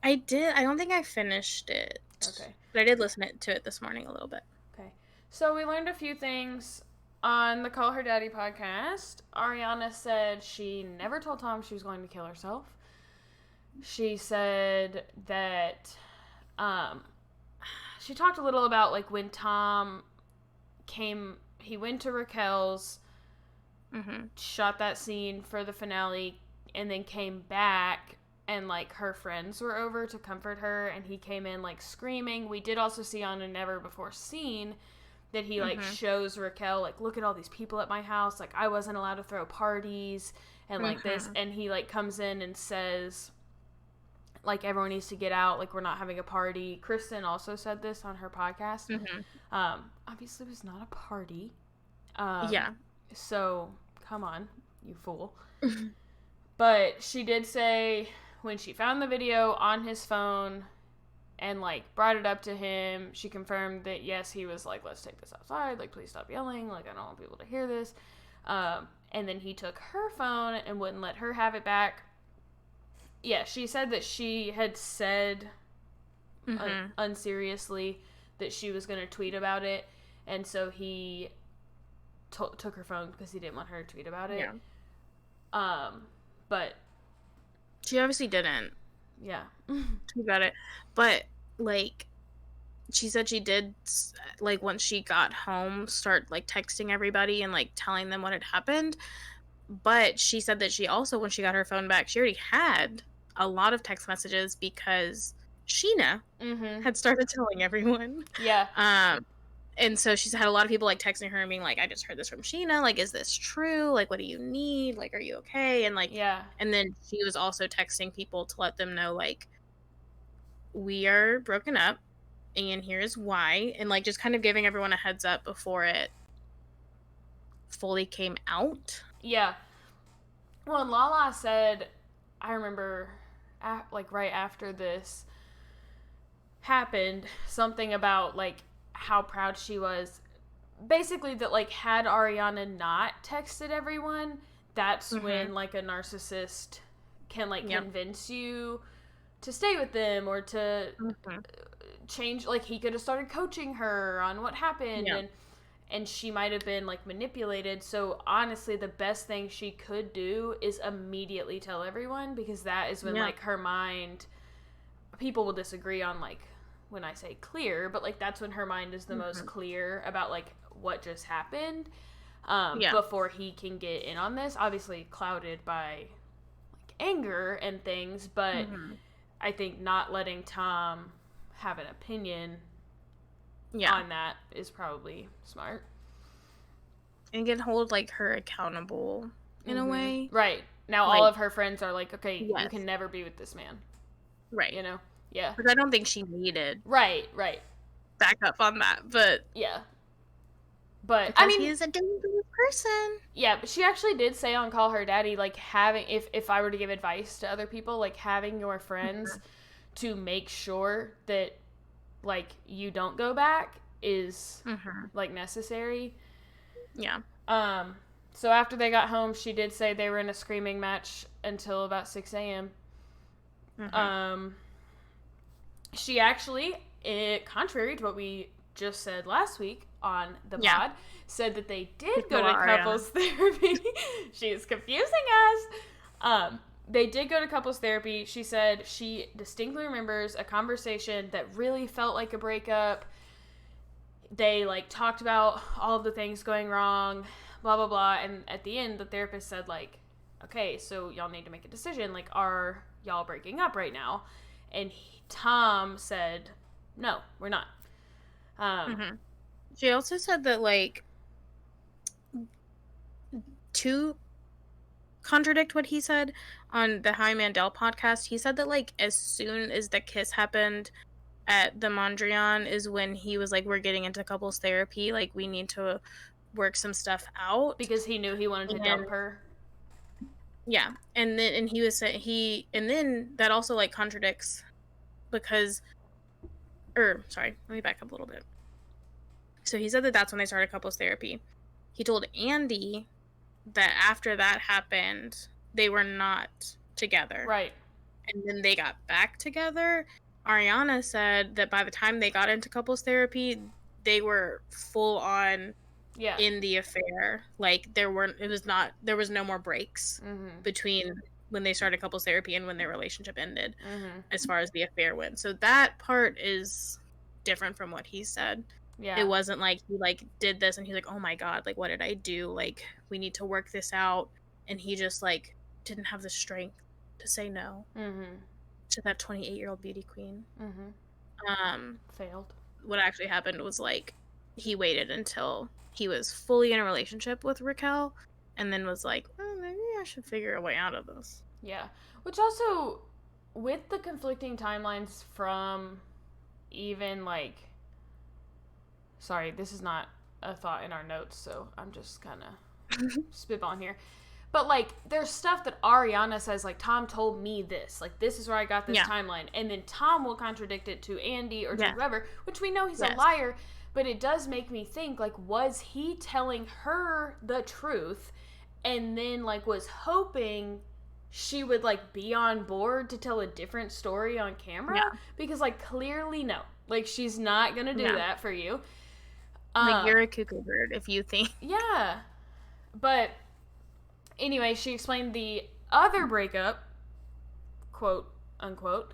I did. I don't think I finished it, Okay. but I did listen to it this morning a little bit. Okay. So we learned a few things on the Call Her Daddy podcast. Ariana said she never told Tom she was going to kill herself. She said that um, she talked a little about like when Tom he went to Raquel's, Mm-hmm. shot that scene for the finale, and then came back and like her friends were over to comfort her and he came in like screaming. We did also see on a never before scene that he like Mm-hmm. shows Raquel like, look at all these people at my house, like I wasn't allowed to throw parties and like this, Mm-hmm. and he like comes in and says like everyone needs to get out, like we're not having a party. Kristen also said this on her podcast. Mm-hmm. Obviously it was not a party. Yeah. So come on, you fool. But she did say when she found the video on his phone and like brought it up to him, she confirmed that yes, he was like, let's take this outside, like please stop yelling, like I don't want people to hear this. And then he took her phone and wouldn't let her have it back. Yeah, she said that she had said unseriously that she was going to tweet about it, and so he took her phone because he didn't want her to tweet about it. Yeah. But she obviously didn't. Yeah. Tweet about it, but like she said she did, like once she got home, start like texting everybody and like telling them what had happened. But she said that she also, when she got her phone back, she already had a lot of text messages because Sheena had started telling everyone. Yeah. And so she's had a lot of people like texting her and being like, I just heard this from Sheena. Like, is this true? Like, what do you need? Like, are you okay? And like, yeah. And then she was also texting people to let them know, like, we are broken up and here's why. And like, just kind of giving everyone a heads up before it fully came out. Yeah. Well, and Lala said, I remember, like right after this happened, something about like how proud she was. Basically, that like had Ariana not texted everyone, that's when like a narcissist can like convince you to stay with them or to change. Like he could have started coaching her on what happened, and she might have been like manipulated. So honestly, the best thing she could do is immediately tell everyone, because that is when like her mind, people will disagree on like when I say clear, but like that's when her mind is the most clear about like what just happened, before he can get in on this. Obviously clouded by like anger and things, but I think not letting Tom have an opinion on that is probably smart. And can hold like her accountable in a way. Right. Now like, all of her friends are like, okay, you can never be with this man. Right. You know? Yeah. But I don't think she needed right back up on that, but yeah. But because I mean, he is a dangerous person. Yeah, but she actually did say on Call Her Daddy, like having, if I were to give advice to other people, like having your friends to make sure that like you don't go back is like necessary. Yeah. So after they got home, she did say they were in a screaming match until about 6 a.m. She actually, contrary to what we just said last week on the pod, said that they did go to couples therapy. She is confusing us. They did go to couples therapy. She said she distinctly remembers a conversation that really felt like a breakup. They like talked about all of the things going wrong, blah blah blah, and at the end the therapist said like, okay, so y'all need to make a decision, like, are y'all breaking up right now? And Tom said, no, we're not. She also said that, like, to contradict what he said on the Howie Mandel podcast, he said that, like, as soon as the kiss happened at the Mondrian is when he was like, we're getting into couples therapy, like, we need to work some stuff out. Because he knew he wanted to dump her. Yeah. And then he was saying and then that also, like, contradicts because, sorry, let me back up a little bit. So he said that that's when they started couples therapy. He told Andy that after that happened, they were not together. Right. And then they got back together. Ariana said that by the time they got into couples therapy, they were full on in the affair. Like, there was no more breaks between when they started couples therapy and when their relationship ended, as far as the affair went. So that part is different from what he said. Yeah. It wasn't like he like did this and he's like, oh my God, like, what did I do? Like, we need to work this out. And he just like didn't have the strength to say no to that 28-year-old beauty queen. Failed. What actually happened was, like, he waited until he was fully in a relationship with Raquel and then was like, maybe I should figure a way out of this. Yeah. Which also, with the conflicting timelines from even, like, sorry, this is not a thought in our notes, so I'm just kind of spitballing here. But, like, there's stuff that Ariana says, like, Tom told me this. Like, this is where I got this timeline. And then Tom will contradict it to Andy or to whoever, which we know he's a liar. But it does make me think, like, was he telling her the truth and then, like, was hoping she would, like, be on board to tell a different story on camera? Yeah. Because, like, clearly no. Like, she's not going to do that for you. Like, you're a cuckoo bird if you think. Yeah. But anyway, she explained the other breakup, quote unquote,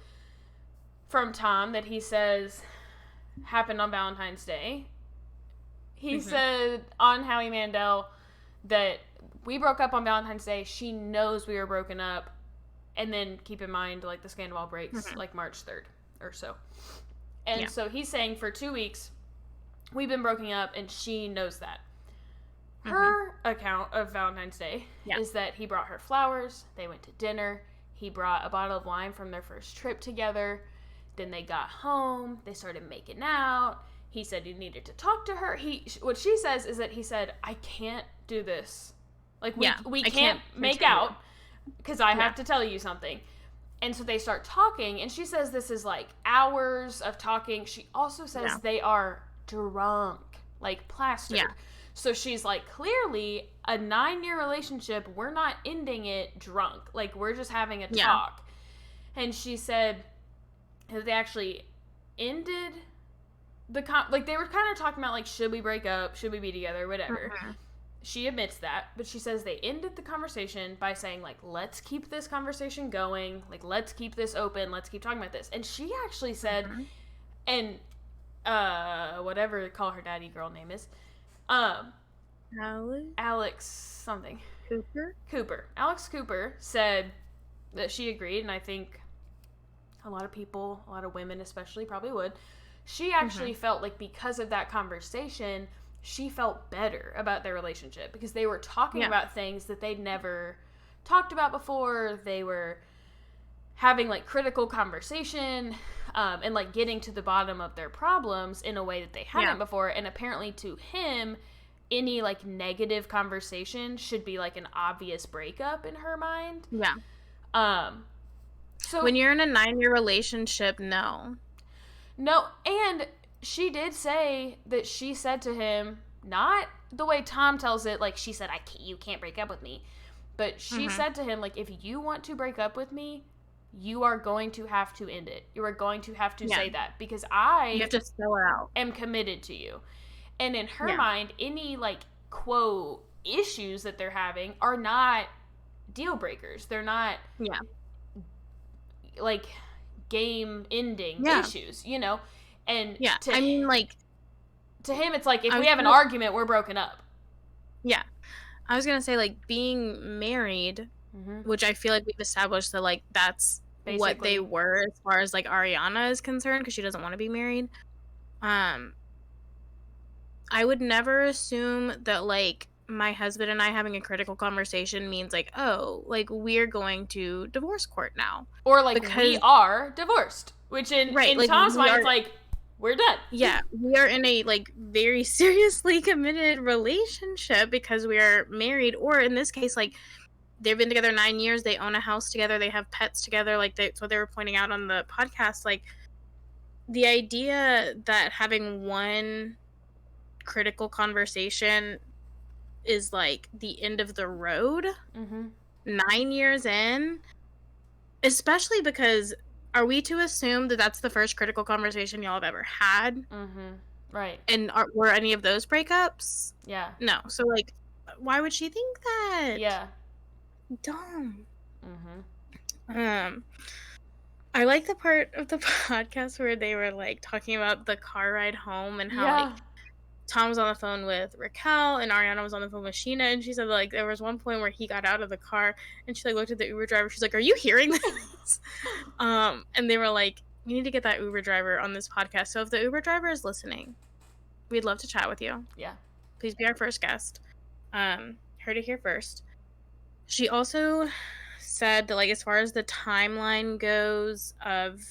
from Tom that he says happened on Valentine's Day. He said on Howie Mandel that we broke up on Valentine's Day. She knows we were broken up. And then keep in mind, like, the scandal breaks like March 3rd or so. And so he's saying for 2 weeks, we've been broken up, and she knows that. Her account of Valentine's Day is that he brought her flowers, they went to dinner, he brought a bottle of wine from their first trip together, then they got home, they started making out, he said he needed to talk to her. What she says is that he said, I can't do this. Like, we can't make out, because I have to tell you something. And so they start talking, and she says this is, like, hours of talking. She also says they are drunk, like, plastered. Yeah. So she's like, clearly, a 9-year relationship, we're not ending it drunk. Like, we're just having a talk. And she said that they actually ended like, they were kind of talking about, like, should we break up? Should we be together? Whatever. She admits that, but she says they ended the conversation by saying, like, let's keep this conversation going. Like, let's keep this open. Let's keep talking about this. And she actually said, and whatever call her daddy girl name is, Alex something. Cooper. Alex Cooper said that she agreed, and I think a lot of people, a lot of women especially, probably would. She actually felt like because of that conversation, she felt better about their relationship because they were talking about things that they'd never talked about before. They were having, like, critical conversation and, like, getting to the bottom of their problems in a way that they hadn't before. And apparently to him, any, like, negative conversation should be, like, an obvious breakup in her mind. So when you're in a 9-year relationship, no, and she did say that she said to him, not the way Tom tells it, like, she said, you can't break up with me. But she said to him, like, if you want to break up with me, you are going to have to end it. You are going to have to say that because you have to spell it out. Am committed to you. And in her mind, any, like, quote, issues that they're having are not deal breakers. They're not, like, game ending issues, you know? And I mean, like, to him, it's like, if we have an argument, we're broken up. Yeah. I was going to say, like, being married, which I feel like we've established that, like, that's basically what they were as far as, like, Ariana is concerned, because she doesn't want to be married. I would never assume that, like, my husband and I having a critical conversation means, like, oh, like, we're going to divorce court now. Or, like, we are divorced. Which in like, Tom's mind, it's like, we're done. Yeah, we are in a, like, very seriously committed relationship because we are married. Or in this case, like, they've been together 9 years. They own a house together. They have pets together. Like, that's what they were pointing out on the podcast. Like, the idea that having one critical conversation is, like, the end of the road 9 years in, especially because... Are we to assume that that's the first critical conversation y'all have ever had? Right. And were any of those breakups? Yeah. No. So, like, why would she think that? Yeah. Dumb. I like the part of the podcast where they were, like, talking about the car ride home and how, like, Tom was on the phone with Raquel and Ariana was on the phone with Sheena, and she said, like, there was one point where he got out of the car and she, like, looked at the Uber driver. She's like, are you hearing this? And they were like, we need to get that Uber driver on this podcast. So if the Uber driver is listening, we'd love to chat with you. Yeah. Please be our first guest. Heard it here first. She also said that, like, as far as the timeline goes of,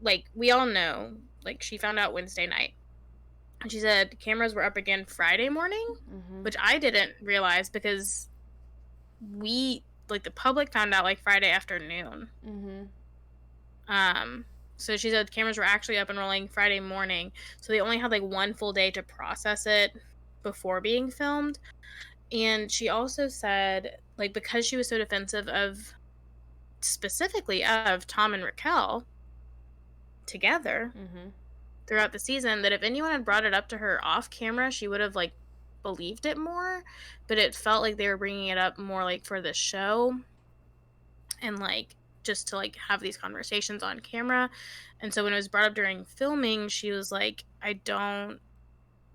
like, we all know, like, she found out Wednesday night. And she said cameras were up again Friday morning, which I didn't realize because the public found out like Friday afternoon. Mhm. So she said the cameras were actually up and rolling Friday morning, so they only had like one full day to process it before being filmed. And she also said, like, because she was so defensive of, specifically of Tom and Raquel together Mhm. throughout the season, that if anyone had brought it up to her off camera, she would have like believed it more. But it felt like they were bringing it up more like for the show, and like just to like have these conversations on camera. And so when it was brought up during filming, she was like, I don't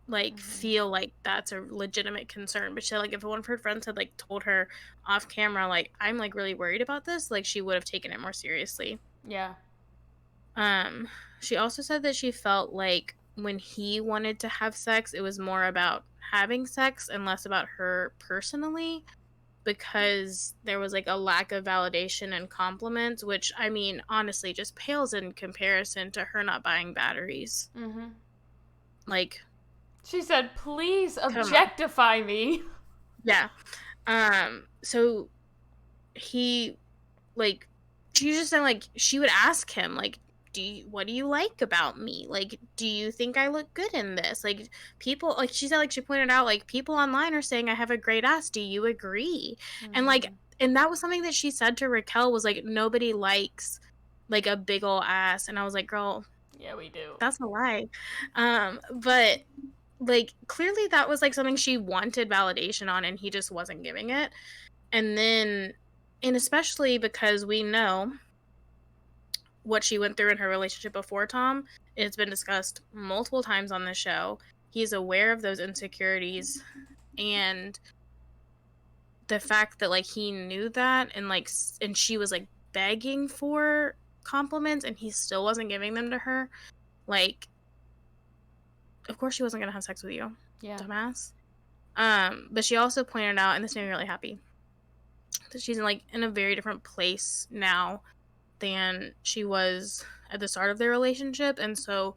like Mhm. feel like that's a legitimate concern. But she said, like, if one of her friends had like told her off camera, like, I'm like really worried about this, like she would have taken it more seriously. Yeah. um she also said that she felt like when he wanted to have sex, it was more about having sex and less about her personally, because there was like a lack of validation and compliments, which, I mean, honestly just pales in comparison to her not buying batteries. Mhm. Like, She said, "Please come on. objectify me." Yeah. So he, like, she was just saying, like, she would ask him, like, what do you like about me? Like, do you think I look good in this? Like, people, like, she said, like, she pointed out, like, people online are saying I have a great ass. Do you agree? And, like, Mhm. and that was something that she said to Raquel, was like, nobody likes, like, a big ol' ass. And I was like, girl, Yeah, we do. that's a lie. But, like, clearly that was, like, something she wanted validation on, and he just wasn't giving it. And then, and especially because we know what she went through in her relationship before Tom. It's been discussed multiple times on the show. He's aware of those insecurities, and the fact that like he knew that, and like and she was like begging for compliments and he still wasn't giving them to her. Like, of course she wasn't going to have sex with you, Yeah. dumbass. But she also pointed out, and this made me really happy, that she's in a very different place now than she was at the start of their relationship. And so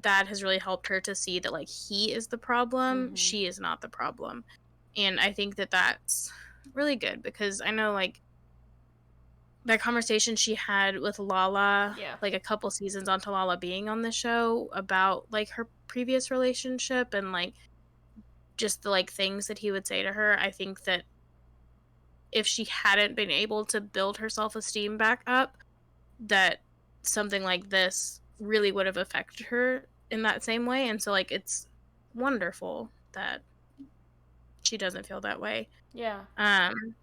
that has really helped her to see that like he is the problem, Mhm. she is not the problem. And I think that that's really good, because I know like that conversation she had with Lala, Yeah. like a couple seasons onto Lala being on the show, about like her previous relationship and like just the like things that he would say to her. I think that if she hadn't been able to build her self-esteem back up, that something like this really would have affected her in that same way. And so like it's wonderful that she doesn't feel that way. Yeah. um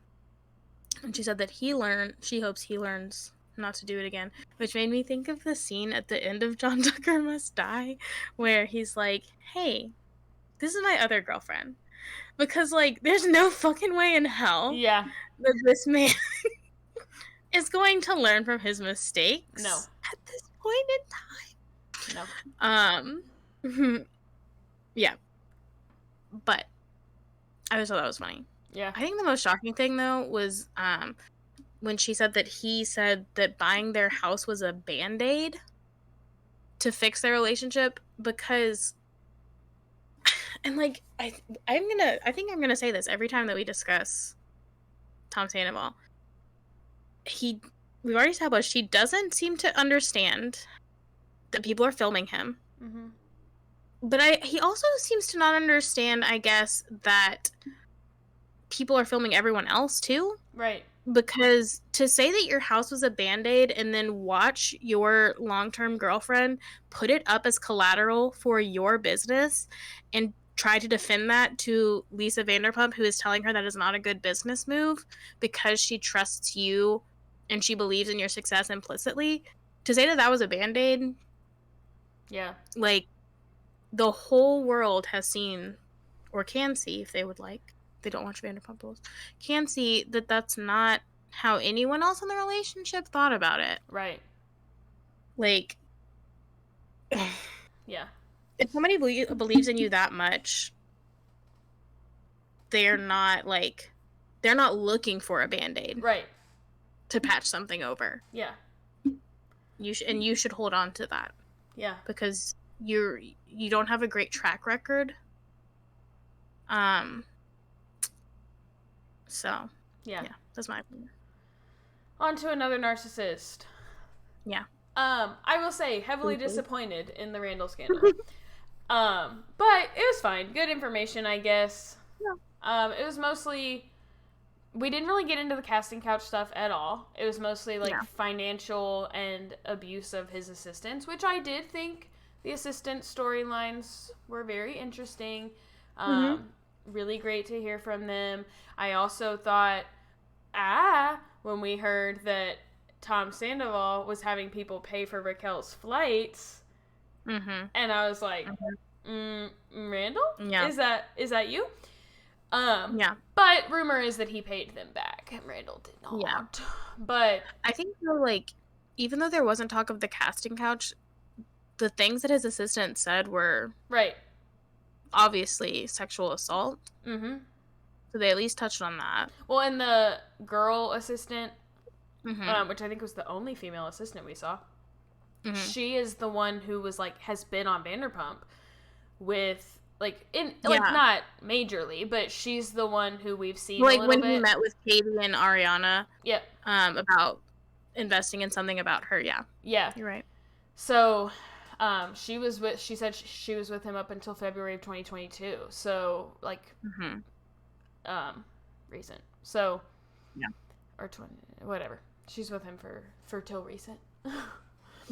and she said that she hopes he learns not to do it again, which made me think of the scene at the end of John Tucker Must Die, where he's like, hey, this is my other girlfriend. Because like there's no fucking way in hell Yeah. that this man is going to learn from his No. mistakes at this point No. in time. Yeah, but I just thought that was funny. Yeah. I think the most shocking thing though was when she said that he said that buying their house was a band-aid to fix their relationship, because and like I think I'm gonna say this every time that we discuss Tom Sandoval. We've already established he doesn't seem to understand that people are filming him. Mhm. But he also seems to not understand, I guess, that people are filming everyone else too. Right. Because to say that your house was a band-aid and then watch your long-term girlfriend put it up as collateral for your business and try to defend that to Lisa Vanderpump, who is telling her that is not a good business move because she trusts you and she believes in your success implicitly, to say that that was a band-aid, Yeah. like, the whole world has seen, or can see if they would like, they don't watch Vanderpump Rules, can see that that's not how anyone else in the relationship thought about it. Right. Like, Yeah. if somebody believes in you that much, they're not like, they're not looking for a band-aid Right. to patch something over. Yeah. And you should hold on to that, Yeah. because you don't have a great track record. So Yeah. That's my opinion. On to another narcissist. Yeah. I will say, heavily Briefly. disappointed in the Randall scandal. But it was fine. Good information, I guess. Yeah. It was mostly, we didn't really get into the casting couch stuff at all. It was mostly like financial and abuse of his assistants, which I did think the assistant storylines were very interesting. Really great to hear from them. I also thought, when we heard that Tom Sandoval was having people pay for Raquel's flights, and I was like, Randall? Yeah. Is that you? Yeah. But rumor is that he paid them back, and Randall did not. Yeah. But I think though, like, even though there wasn't talk of the casting couch, the things that his assistant said were right, obviously sexual assault. mm-hmm. So they at least touched on that. Well, and the girl assistant, Mm-hmm. which I think was the only female assistant we saw, Mm-hmm. she is the one who was like has been on Vanderpump with like Yeah. not majorly, but she's the one who we've seen Like a little when bit. he met with Katie and Ariana. Yep. About investing in something about her. Yeah. Yeah. You're right. So, she said she was with him up until February of 2022. So, like, recent. So, yeah. Or 20, whatever. She's with him for till recent.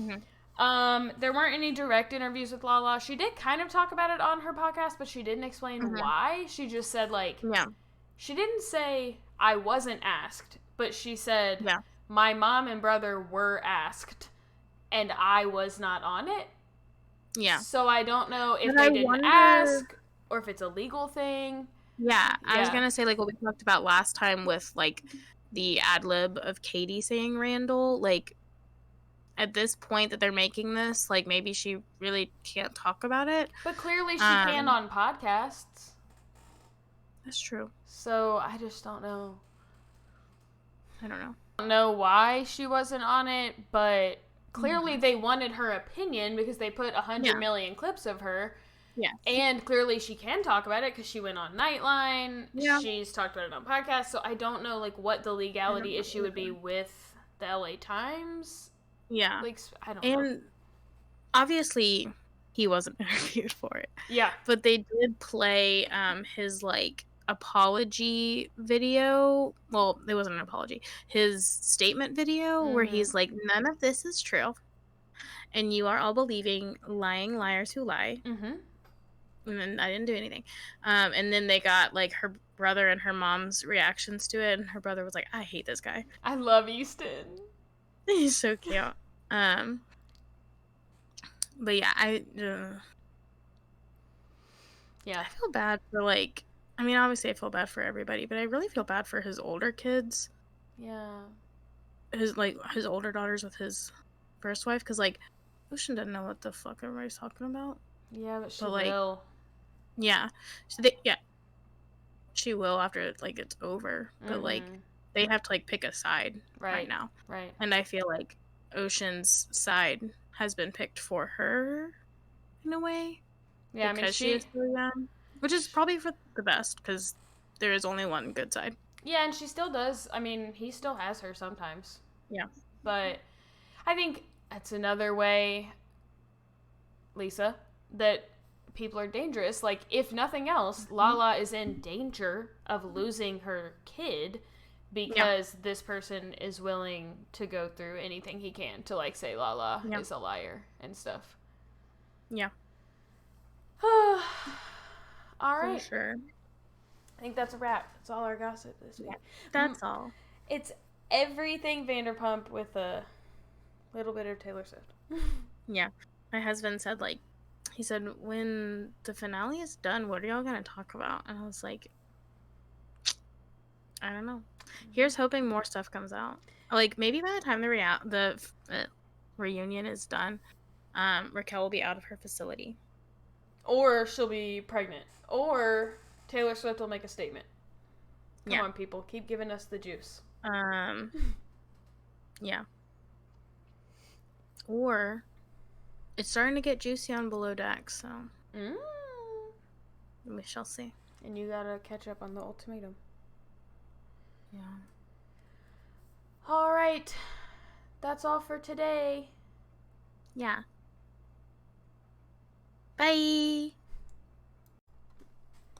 Mm-hmm. There weren't any direct interviews with Lala. She did kind of talk about it on her podcast, but she didn't explain why. She just said, like, she didn't say, I wasn't asked, but she said, my mom and brother were asked, and I was not on it. Yeah. So I don't know if they didn't ask, or if it's a legal thing. Yeah, I was going to say, like, what we talked about last time with, like, the ad-lib of Katie saying Randall, like, at this point that they're making this, like, maybe she really can't talk about it. But clearly she can on podcasts. That's true. So I just don't know. I don't know. I don't know why she wasn't on it, but clearly they wanted her opinion because they put 100 million clips of her. Yeah. And clearly she can talk about it because she went on Nightline. Yeah. She's talked about it on podcasts. So I don't know, like, what the legality issue would be with the LA Times. Yeah. Like, I don't know. And obviously he wasn't interviewed for it. Yeah. But they did play his, like, apology video. Well, it wasn't an apology. His statement video where he's like, none of this is true. And you are all believing lying liars who lie. And then I didn't do anything. And then they got, like, her brother and her mom's reactions to it. And her brother was like, I hate this guy. I love Easton. He's so cute. But yeah, I feel bad for, like, I mean, obviously I feel bad for everybody, but I really feel bad for his older kids. Yeah. His older daughters with his first wife, because, like, Ocean doesn't know what the fuck everybody's talking about. Yeah, but she will. Yeah. So she will after, like, it's over. But, like, they have to, like, pick a side right now. Right. And I feel like Ocean's side has been picked for her, in a way. Yeah, because she is so young. Which is probably for the best, because there is only one good side. Yeah, and she still does. I mean, he still has her sometimes. Yeah. But I think that's another way, Lisa, that people are dangerous. Like, if nothing else, Lala is in danger of losing her kid because this person is willing to go through anything he can to, like, say Lala is a liar and stuff. Yeah. All right. For sure. I think that's a wrap. That's all our gossip this week. That's all. It's everything Vanderpump with a little bit of Taylor Swift. Yeah. My husband said, like, he said, when the finale is done, what are y'all going to talk about? And I was like, I don't know. Here's hoping more stuff comes out. Like, maybe by the time the reunion is done, Raquel will be out of her facility. Or she'll be pregnant. Or Taylor Swift will make a statement. Come on, people. Keep giving us the juice. Yeah. Or it's starting to get juicy on Below Deck, so we shall see. And you gotta catch up on the ultimatum. Yeah. All right. That's all for today. Yeah. Bye.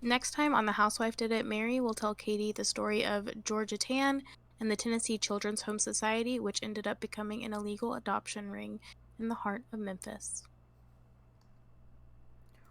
Next time on The Housewife Did It, Mary will tell Katie the story of Georgia Tann and the Tennessee Children's Home Society, which ended up becoming an illegal adoption ring in the heart of Memphis.